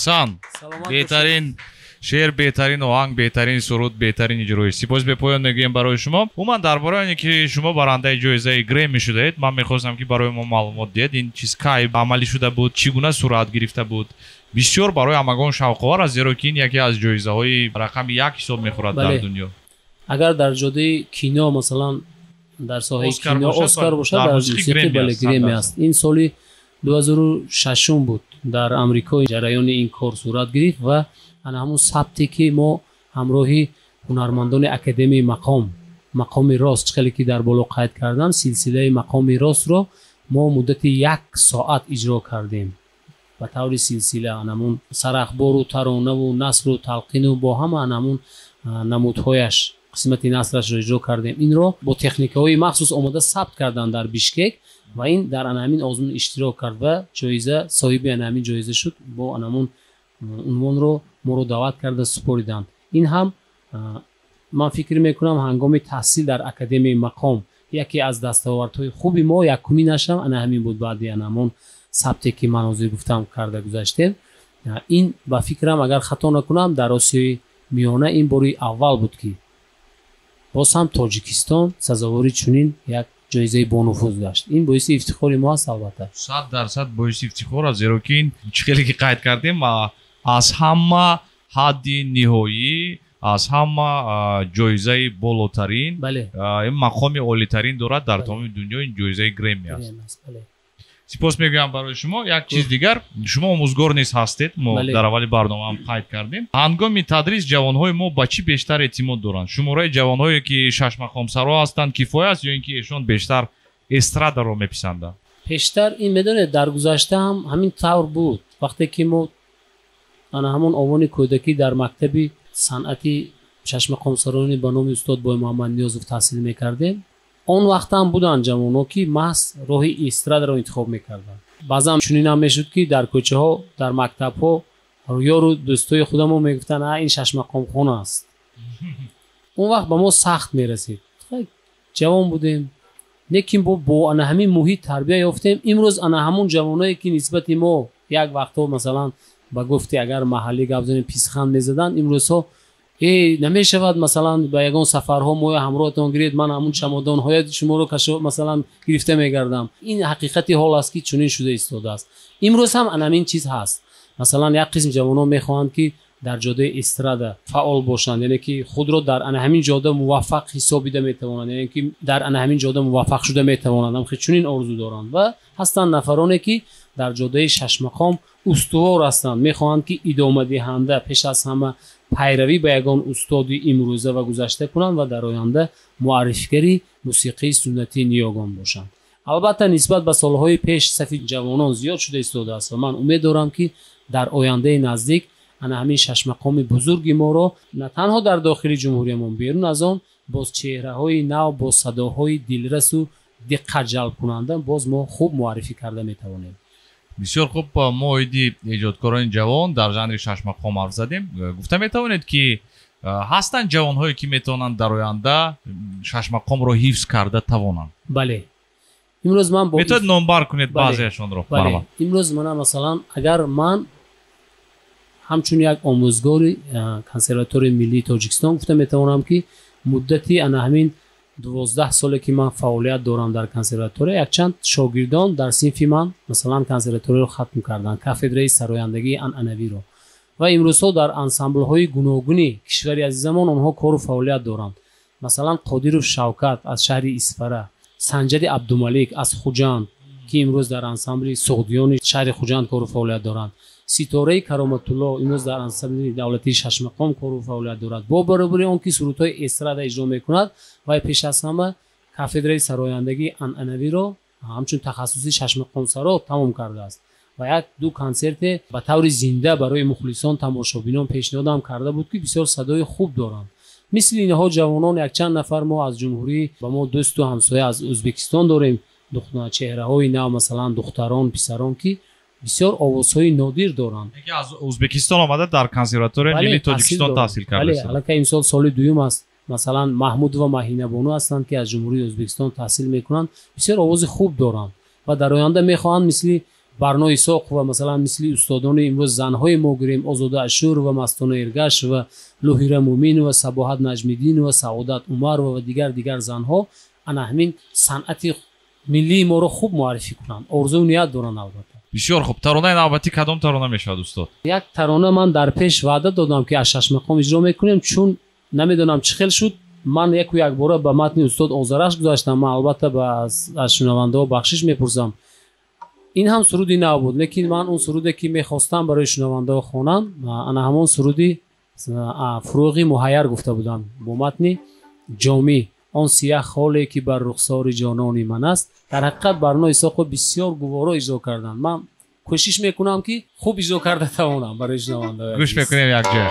C: احسان بهترین شعر بهترین آهنگ بهترین سرود بهترین اجرای سپاس به پایان میگیم برای شما من درباره اینکه شما برنده جایزه گرمی شدید من میخواستم که برای ما معلومات دهید این چیز کی عملی شده بود چگونه صورت گرفته بود بسیار برای همگان شوق‌آور است زیرا که این یکی از جایزه های رقم 1 حساب میخورد در دنیا
D: اگر در جاده کینو مثلا در ساحه کینو اسکار باشد در موسیقی گرمی است این سالی 2006 بود در امریکا جریان این کار صورت گرفت و همون ثبتی که ما همراهی هنرمندان اکادمی مقام راست خیلی که در بالا قید کردن سلسله مقام راست رو ما مدت 1 ساعت اجرا کردیم و طور سلسله همون سرخبار و ترانه و نثر و تلقین و با همون نمودهایش قسمت نثرش رو اجرا کردیم این رو با تکنیک‌های مخصوص آماده ثبت کردن در بیشکک و این در همین آزمون اشتراک کرد و جایزه صاحب همین جایزه شد با همون عنوان رو ما رو دعوت کرده سپردند این هم من فکر میکنم هنگام تحصیل در اکادمی مقام یکی از دستاوردهای خوبی ما یکمی نشم انا همین بود بعد همون ثبتی که من حاضر گفتم کرده گذاشته این با فکرم اگر خطا نکنم در آسیای میانه این باری اول بود که باز هم تاجیکستان سزاواری چنین یک جایزه بانفوذ داشت این باعث افتخار ما است البته
C: 100% باعث افتخار است زیرا که این خیلی که قید کردیم از همه حد نهایی از همه جایزه بالاترین این مقام عالی‌ترین دارد در تمام دنیا این جایزه گرمی است سپاس میگویم برای شما یک چیز دیگر شما آموزگار نیز هستید ما در اول برنامه هم قید کردیم هنگام تدریس جوانهای ما با چی بیشتر اعتماد دارند شماره جوانهایی که 6 مقام سرا هستند کفایت است یا اینکه ایشون بیشتر استرادا رو میپسندند
D: بیشتر این میدونید در گذشته هم همین طور بود وقتی که ما همون آوان کودکی در مکتب صنعتی 6 مقام سرانی به نام استاد بای محمد نیازوف تحصیل میکردیم اون وقت هم بودن جوانو که محض راه استراد رو انتخاب میکردن بعضا چنین هم میشد که در کوچه ها در مکتب ها یارو دوستای خودمون میگفتن این 6 مقام خونه است اون وقت به ما سخت میرسید جوان بودیم لیکن با انا همین محیط تربیت یافتیم امروز انا همون جوانایی که نسبت ما یک وقتا مثلا با گفتی اگر محلی گابزن پیسخند میزدن امروز ها نمیشود مثلا با یگان سفرها ما همراهتون گرید من همون چمدان های شما رو کشو مثلا گرفته میگردم این حقیقتی حال است که چنین شده ایستاده است امروز هم همین چیز هست مثلا یک قسم جوانان میخواهند که در جاده استرادا فعال باشند یعنی که خود را در همین جاده موفق حسابیده میتوانند یعنی که در همین جاده موفق شده میتوانند هم چنین آرزو دارند و هستند نفرانی که در جاده 6 مقام استوار هستند میخواهند که ادامه دهنده پیش از همه پیروی به یگان استادی امروزه و گذشته کنند و در آینده معرفیگری موسیقی سنتی نیاگان باشند البته نسبت به سالهای پیش صف جوانان زیاد شده ایستاده است و من امید دارم که در آینده نزدیک همین 6 مقام بزرگ ما را نه تنها در داخل جمهوری ما بیرون از آن باز چهره‌های نو با صداهای دلرس و دقت جلب کننده باز ما خوب معرفی کرده میتوانیم
C: بسیار خوب ما ایدی ایجادکاران جوان در ژانر 6 مقام حرف زدیم گفته میتوانید که هستند جوانهایی که میتونند در آینده 6 مقام را حفظ کرده توانند
D: بله امروز من با
C: میتونید نمبر کنید
D: بله.
C: بعضیشون رو
D: بله.
C: برام.
D: امروز من مثلا اگر من همچون یک آموزگار کنسرواتوری ملی تاجیکستان گفتم میتونم که مدتی انا همین 12 ساله که من فعالیت دارم در کنسرواتوری، یک چند شاگردان در صنف من مثلا کنسرواتوری رو ختم کردن، کافدره سرایندگی عنعنوی رو، و امروزها در انسامبل های گوناگونی کشوری عزیزمان اونها کار و فعالیت دارند. مثلا قادرов شوکت از شهر اسفره، سنجد عبدالملک از خوجند که امروز در انسامبل سعودیان شهر خوجند کار و فعالیت دارند. ستاره کرامت الله امروز در انسامبل دولتی ششمقام کار و فعالیت دارد. با برابری آن که سرودهای استراد اجرا میکند و پیش از همه کافدره سرایندگی عنعنوی را همچون تخصصی ششمقام سرا تمام کرده است و یک دو کنسرت به طور زنده برای مخلصان تماشابینان پیشنهاد کرده بود که بسیار صدای خوب دارند. مثل اینها جوانان یک چند نفر ما از جمهوری و ما دوست و همسایه از ازبکستان داریم، چهره های نو مثلا دختران پسران که بسیار آوازهای نادر دارند.
C: یکی از ازبکستان آمده در کنسرواتوری ملی تاجیکستان تحصیل کرده.
D: بله، الان که امسال سال دوم است. مثلا محمود و مهینه بانو هستند که از جمهوری ازبکستان تحصیل میکنند، بسیار آواز خوب دارند و در آینده میخواهند مثل برنای ساق و مثلا مثل استادان امروز زنهای ما گیریم، آزاده اشور و مستانه ارگش و لوهیره مومین و صباحت نجمیدین و سعادت عمر و دیگر زنها انا همین صنعت ملی ما رو خوب معرفی کنند. آرزو و نیت دارن. البته
C: بسیار خوب. ترانه نوبتی کدام ترانه میشود استاد؟
D: یک ترانه من در پیش وعده دادم که از ششمقام اجرا میکنیم، چون نمیدونم چه خیلی شد من یک بار به متن استاد آذرش گذاشتم. من البته از شنونده ها بخشش میپرسم. این هم سرودی نبود، لیکن من اون سرودی که میخواستم برای شنونده ها خوانم انا همون سرودی فروغی مهیر گفته بودم با متن جامی، آن سیاه خالی که بر رخسار جانان من است. در حقیقت برنامه ساق بسیار گوارا اجرا کردن. من کوشش میکنم که خوب اجرا کرده توانم برای شنونده.
C: گوش میکنیم یک جا.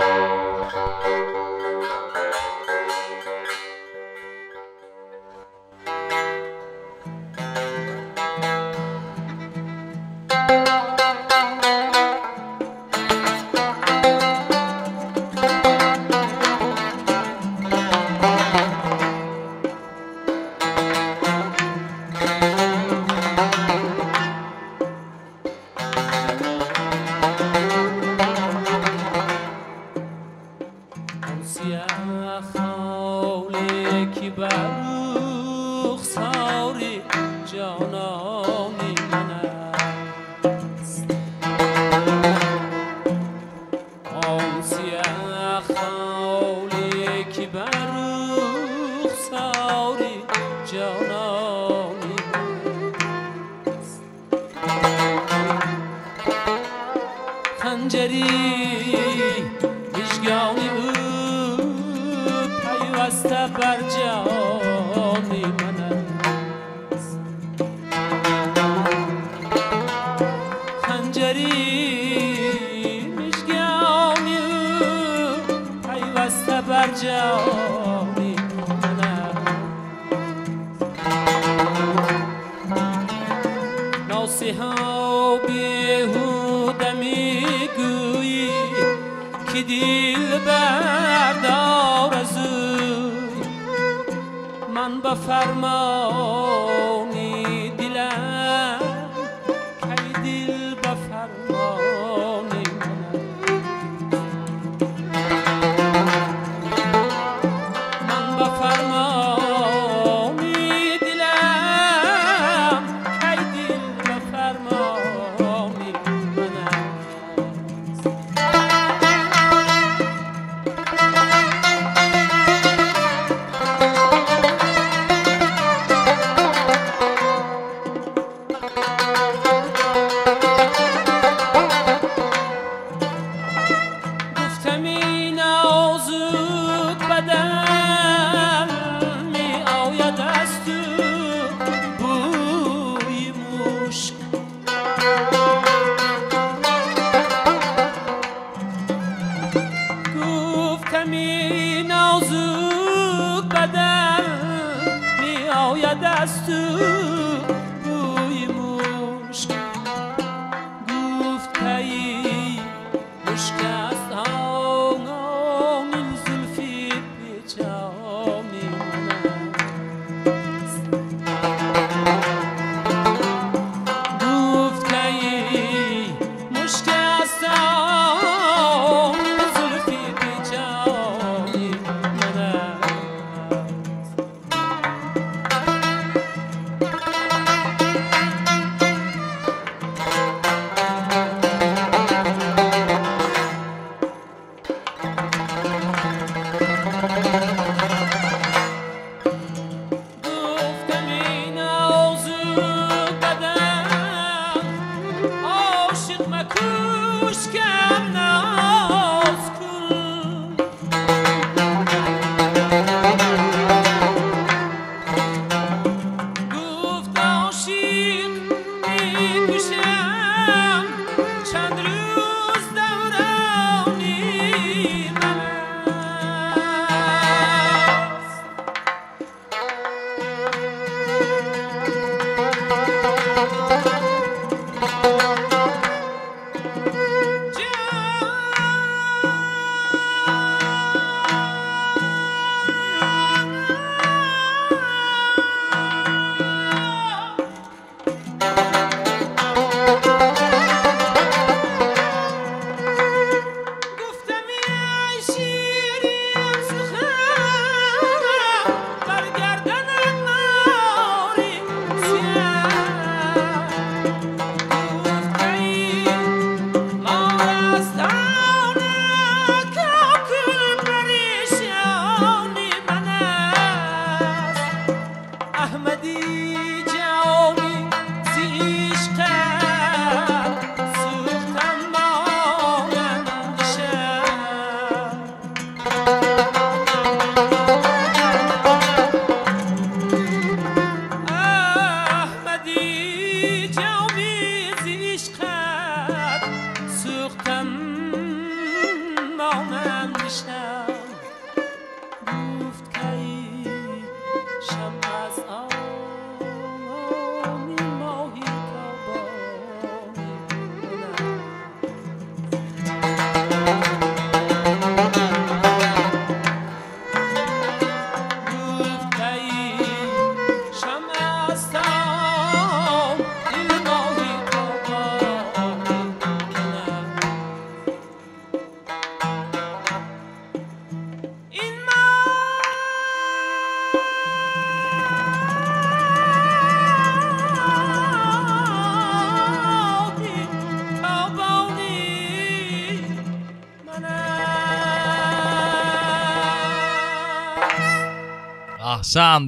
C: аҳсан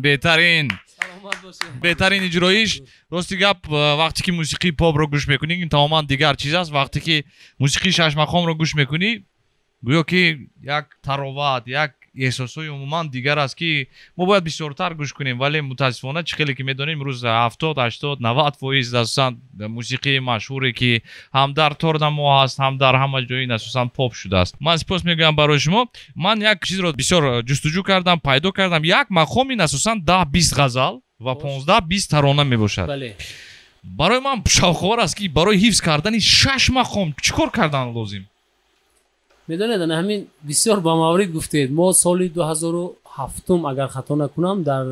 C: беҳтарин иҷроиш. рости гап вақте ки мусиқии попро гӯш мекунӣ ин тамоман дигар чиз аст. вақте ки мусиқии шашмақомро гӯш мекунӣ гӯё ки як тароват як эҳсосҳои умуман дигар аст ки мо бояд бисёртар гӯш кунем, вале мутаассифона чӣ хеле ки медонем имрӯз 70 80 90% асосан мусиқии машҳуре ки ҳам дар торнамо ҳаст, ҳам дар ҳама ҷои асосан поп шудааст. ман сипос мегӯям барои шумо. ман як чизро бисёр ҷустуҷӯ кардам, пайдо кардам. як мақом ин асосан 10-20 ғазал ва 15-20 тарона мебошад. барои ман шавқовар аст ки барои ҳифз кардани 6 мақом чӣ кор кардан лозим?
D: медонед ҳамин бисёр ба маврид гуфтед. мо соли 2007 агар хато накунам дар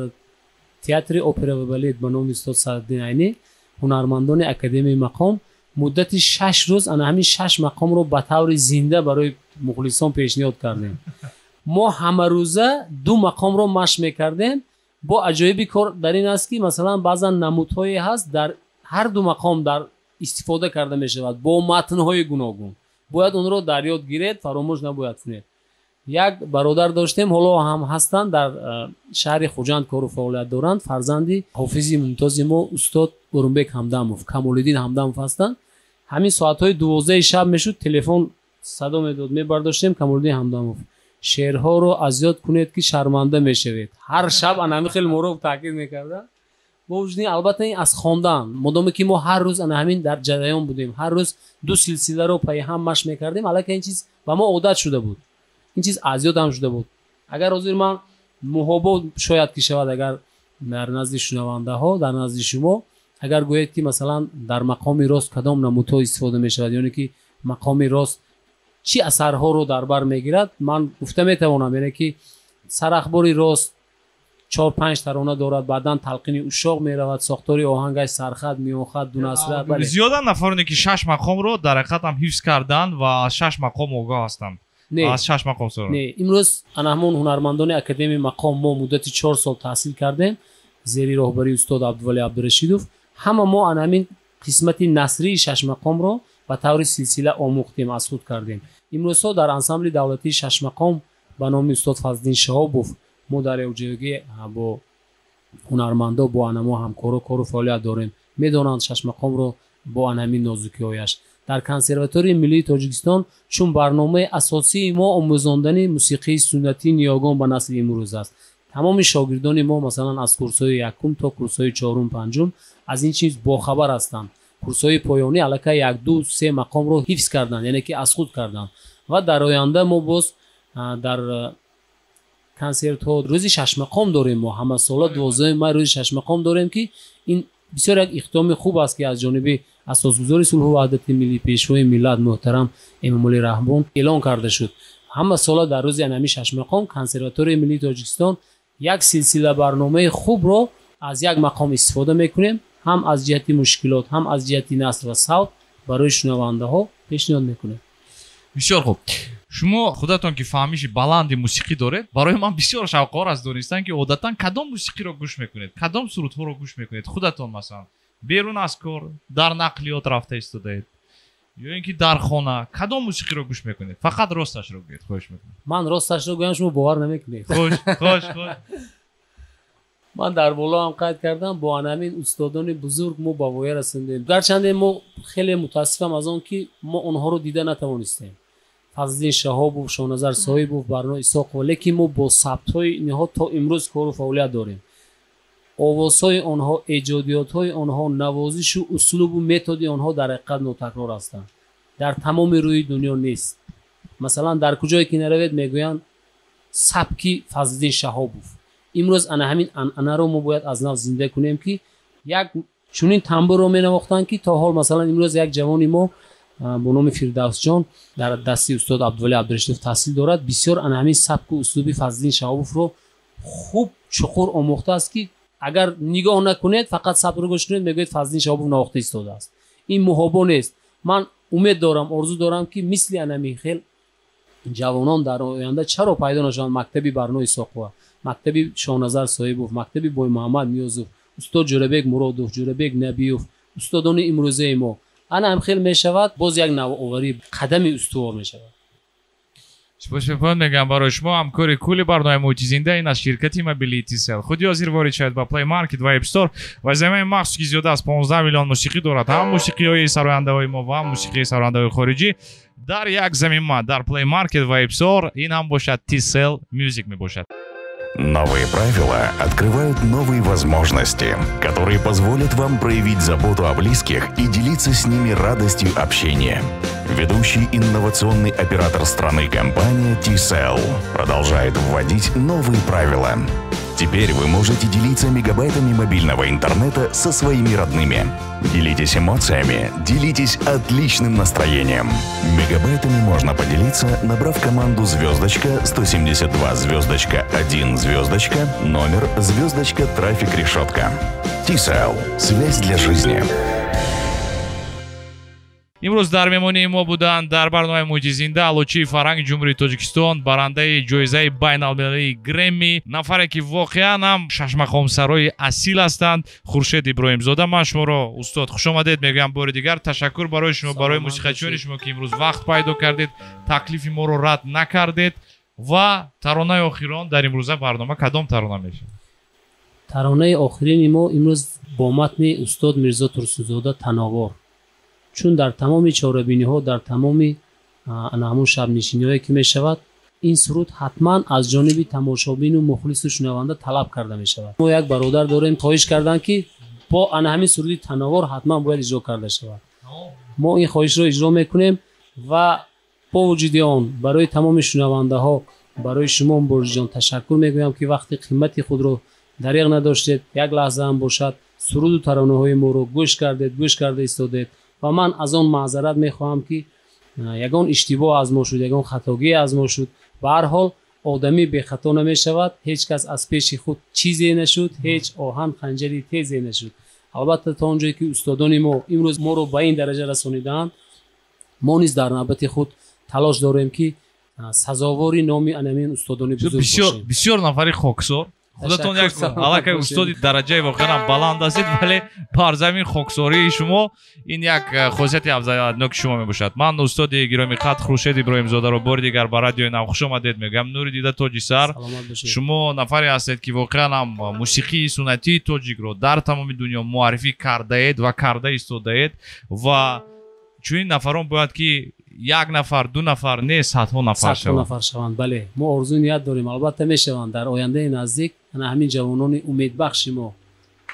D: театри опера ва балет ба номи устод Сааддин Айнӣ ҳунармандони академияи мақом муддати 6 рӯз ана ҳамин 6 мақомро ба таври зинда барои мухлисон пешниҳод кардем. мо ҳамарӯза 2 мақомро машқ мекардем. бо аҷоиби кор дар ин аст ки масалан баъзан намудҳое ҳаст дар ҳар 2 мақом дар истифода карда мешавад бо матнҳои гуногун. бояд онро дар ёд гиред, фаромӯш набояд кунед. як бародар доштем, ҳоло ҳам ҳастанд, дар шаҳри Хуҷанд кору фаъолият доранд. фарзанди ҳофизи мумтози мо устод Орунбек Ҳамдамов, Камолиддин Ҳамдамов ҳастанд. ҳамин соатҳои 12 шаб мешуд, телефон садо медод, мебардоштем. Камолиддин Ҳамдамов, шеърҳоро аз ёд кунед ки шарманда мешавед. ҳар шаб анами хел моро таъкид мекарда. бо вуҷуди албатта ин аз хондан, модоме ки мо ҳар рӯз ана ҳамин дар ҷараён будем, ҳар рӯз 2 силсиларо пайҳам машқ мекардем, аллакай ин чиз ба мо одат шуда буд, ин чиз аз ёдам шуда буд. агар ҳозир ман муҳобо шояд ки шавад, агар дар назди шунавандаҳо, дар назди шумо агар гӯед ки масалан дар мақоми рост кадом намудҳо истифода мешавад, ёне ки мақоми рост чӣ асарҳоро дар бар мегирад, ман гуфта метавонам, яъне ки сарахбори рост 4-5 тарона дорад, баъдан талқини ушоқ меравад, сохтори оҳангаш сархат, миёнхат, дунасра.
C: зиёда нафароне ки 6 мақомро дар ҳақиқат ҳам ҳифз кардан ва аз 6 мақом огоҳ ҳастанд. аз 6 мақом сорон.
D: не, имрӯз анаҳмон ҳунармандони академияи мақом мо муддати 4 сол таҳсил кардем зери роҳбарии устод Абдували Абдурашидов. ҳама мо анаҳамин қисмати насрии 6 мақомро ба таври силсила омӯхтем, аз худ кардем. имрӯзҳо дар ансамбли давлатии 6 мақом ба номи устод Фазлиддин Шаҳобов мо дар ёҷоягӣ бо ҳунармандо, бо анамо ҳамкоро кору фаъолият дорем. медонанд 6 мақомро бо анҳамин нозукиҳояш. дар консерваторияи миллии Тоҷикистон чун барномаи асосии мо омӯзондани мусиқии суннатии ниёгон ба насли имрӯз аст. тамоми шогирдони мо масалан аз курсҳои 1 то курсҳои 4 5 аз ин чиз бохабар ҳастанд. курсҳои поёнӣ аллакай 1-2-3 мақомро ҳифз карданд, яъне ки аз худ карданд. ва дар оянда мо боз дар консертҳо рӯзи 6 мақом дорем. мо ҳама сола 12 май рӯзи 6 мақом дорем ки ин бисёр як иқтидоми хуб аст ки аз ҷониби асосгузори сулҳу ваҳдати миллӣ, пешвои миллат муҳтарам Эмомалӣ Раҳмон эълон карда шуд. ҳама сола дар рӯзи анами 6 мақом консерваторияи миллии Тоҷикистон як силсила барномаи хубро аз як мақом истифода мекунем, ҳам аз ҷиҳати мушкилот, ҳам аз ҷиҳати наср ва савт барои шунавандаҳо пешниҳод мекунем.
C: бисёр хуб. шумо худатон ки фаҳмиши баланди мусиқӣ доред, барои ман бисёр шавқовар аст донистан ки одатан кадом мусиқиро гӯш мекунед, кадом сурудҳоро гӯш мекунед худатон. масалан берун аз кор, дар нақлиёт рафта истодаед ё ин ки дар хона, кадом мусиқиро гӯш мекунед? фақат росташро гӯед, хоҳиш мекунам.
D: ман росташро гӯям, шумо бовар намекунед.
C: хош
D: ман дар боло ҳам қайд кардам, бо анамин устодони бузург мо ба воя расондем. гарчанде мо хеле мутаассифам аз он ки мо онҳоро дида натавонистем. Фазлиддин Шаҳобов, Шоназар Соҳибов, Барно Исоқов, лекин мо бо сабтҳои ниҳод то имрӯз кору фаъолият дорем. овозҳои онҳо, эҷодиётҳои онҳо, навозишу услубу методи онҳо дар ҳақиқат нотакрор ҳастанд. дар тамоми рӯи дунё нест. масалан дар куҷое ки наравед мегӯянд сабки Фазлиддин Шаҳобов. имрӯз ана ҳамин анъанаро мо бояд аз нав зинда кунем ки як чунин тамбурро менавохтанд ки то ҳол масалан имрӯз як ҷавони мо бо номи Фирдавсҷон дар дасти устод Абдували Абдурашидов таҳсил дорад. бисёр ана ҳамин сабку услуби Фазлиддин Шаҳобовро хуб чуқур омӯхтааст ки агар нигоҳ накунед, фақат сабтро гӯш кунед, мегӯед Фазлиддин Шаҳобов навохта истодааст. ин муҳобо нест. ман умед дорам, орзу дорам ки мисли анами хел ҷавонон дар оянда чаро пайдо нашаванд. мактаби Барно Исоқова, мактаби Шоназар Соҳибов, мактаби Боймуҳаммад Ниёзов, устод Ҷӯрабек Муродов, Ҷӯрабек Набиёв, устодони имрӯзаи мо ана ҳам хел мешавад, боз як навоварӣ қадами устувор мешавад.
C: спасибо мегам барои шумо ҳамкори кулли барномаи Муҳити Зинда ин аз ширкати мобилии Тисел. худи ҳозир ворид шавед ба Play Market ва App Store ва замаи махсус ки зиёда аз 15 миллион мусиқӣ дорад. ҳам мусиқиҳои сарояндаҳои мо ва ҳам мусиқии сарояндаҳои хориҷӣ дар як заминма дар Play Market ва App Store. Ин ҳам бошад Tissel Music мебошад.
B: Новые правила открывают новые возможности, которые позволят вам проявить заботу о близких и делиться с ними радостью общения. Ведущий инновационный оператор страны компания Tissel продолжает вводить новые правила. Теперь вы можете делиться мегабайтами мобильного интернета со своими родными. Делитесь эмоциями, делитесь отличным настроением. Мегабайтами можно поделиться, набрав команду *172*1 номер *трафик решетка. Tissel. Связь для жизни.
C: имрӯз дар меҳмонии мо буданд дар барномаи Муҳити Зинда алочии фарҳанги ҷумҳурии Тоҷикистон, барандаи ҷоизаи байналмилалии Гремми, нафаре ки воқеан ҳам шашмақомсарои асил ҳастанд, Хуршед Иброҳимзода. ман шуморо устод хушомадед мегӯям бори дигар. Ташаккур барои шумо, барои мусиқачиёни шумо ки имрӯз вақт пайдо кардед, таклифи моро рад накардед. ва таронаи охирон дар имрӯза барнома кадом тарона мешавад?
D: таронаи охирини мо имрӯз бо матни устод Мирзо Турсунзода Тановор, чун дар тамоми чорабиниҳо, дар тамоми ҳамун шабнишиниҳое ки мешавад, ин суруд ҳатман аз ҷониби тамошобину мухлису шунаванда талаб карда мешавад. мо як бародар дорем, хоҳиш карданд ки бо ҳамин суруди Тановор ҳатман бояд иҷро карда шавад. мо ин хоҳишро иҷро мекунем ва бо вуҷуди он барои тамоми шунавандаҳо, барои шумо Борисҷон ташаккур мегӯям ки вақти қимати худро дариғ надоштед, як лаҳза ҳам бошад суруду таронаҳои моро гӯш кардед, гӯш карда истодед. ва ман аз он маъзарат мехоҳам ки ягон иштибоҳ аз мо шуд, ягон хатогие аз мо шуд. ба ҳар ҳол одамӣ бехато намешавад, ҳеҷ кас аз пеши худ чизе нашуд, ҳеҷ оҳан ханҷари тезе нашуд. албатта то он ҷое ки устодони мо имрӯз моро ба ин дараҷа расонидаанд, мо низ дар навбати худ талош дорем ки сазовори номи анамин устодони бузург бошем.
C: бисёр нафари хоксор, худатон як аллакай устоди дараҷаи воқеан баланд ҳастед, вале бар замин хоксории шумо ин як хосияти афзалияноки шумо мебошад. ман устоди гироми қадр Хуршед Иброҳимзодаро бори дигар ба радиои Нав хушомадед мегӯям. нури дида тоҷи сар. шумо нафаре ҳастед ки воқеан ҳам мусиқии суннатии тоҷикро дар тамоми дунё муаррифӣ кардаед ва карда истодаед ва чунин нафарон бояд ки як нафар, ду нафар не садҳо нафар
D: шаванд. бале, мо орзуи ният дорем, албатта мешаванд. дар ояндаи наздик ҳамин ҷавонони умедбахши мо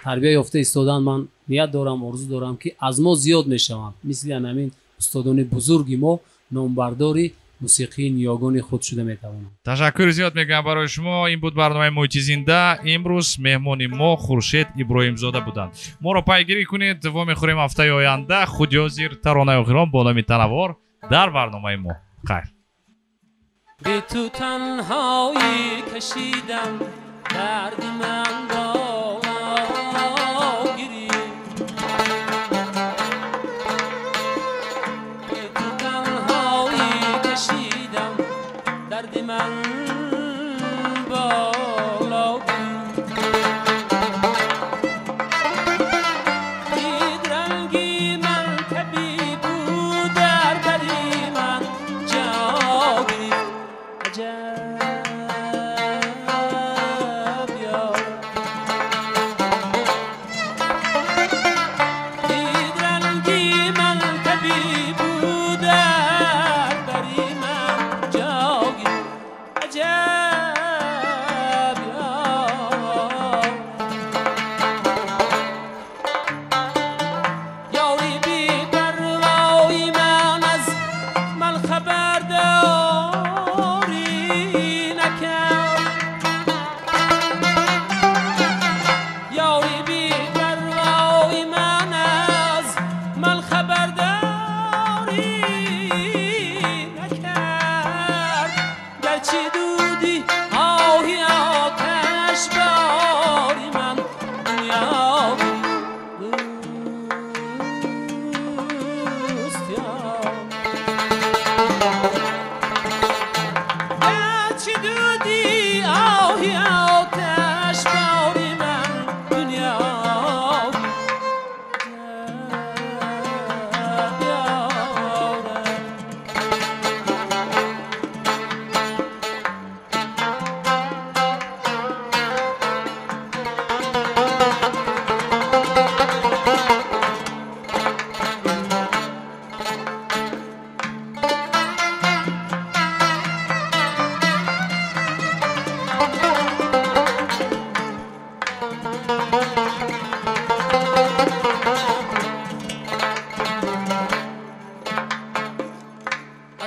D: тарбия ёфта истоданд. ман ният дорам, орзу дорам ки аз мо зиёд мешаванд, мисли ҳамин устодони бузурги мо номбардори мусиқии ниёгони худ шуда метавонанд.
C: ташаккури зиёд мегӯям барои шумо. ин буд барномаи Муҳити Зинда. имрӯз меҳмони мо Хуршед Иброҳимзода буданд. моро пайгирӣ кунед, во мехӯрем ҳафтаи оянда. худи ҳозир таронаи охирон бо номи Танавор дар барномаи мо. хайр.
D: бе ту танҳоӣ кашидам дарди ман гирӣ, бе ту танҳоӣ кашидам дарди ман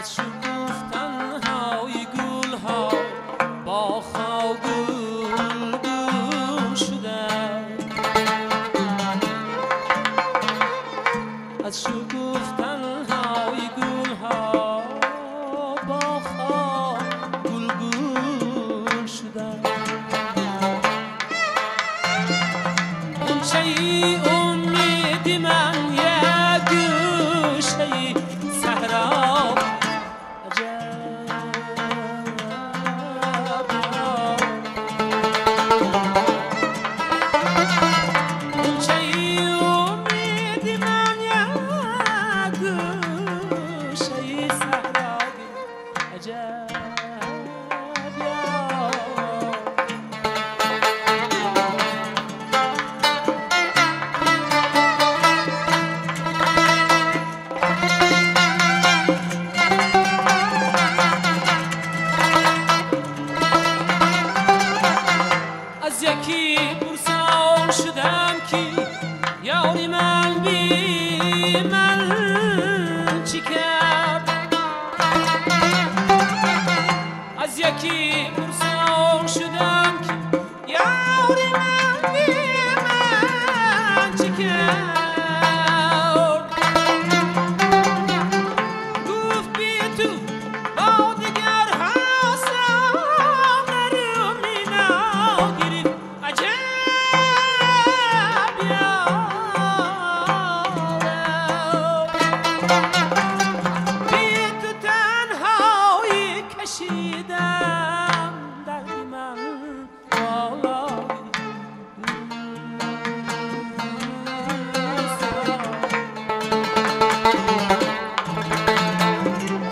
D: از شکوفتن‌های گل‌ها باغ‌ها گلگون شدن از شکوفتن‌های گل‌ها باغ‌ها گلگون شدن غنچه‌ای امید من یک گوشه‌ای صحرا از یکی پرسان شدم که یاری من بی من چی کرد از یکی پرسان شدم که یاری من بی من چی کرد گفت بی تو با دیگر کشیدم دردی من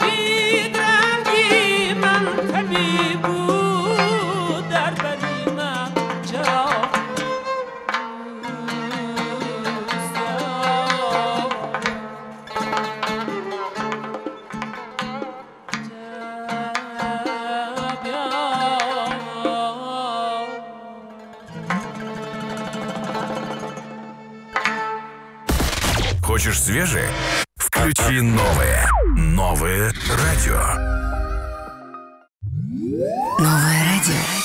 D: بیدرنگی من طبیع بود در بری من جا
B: Хочешь свежее? Включи новое. Новое радио.
A: Новое радио.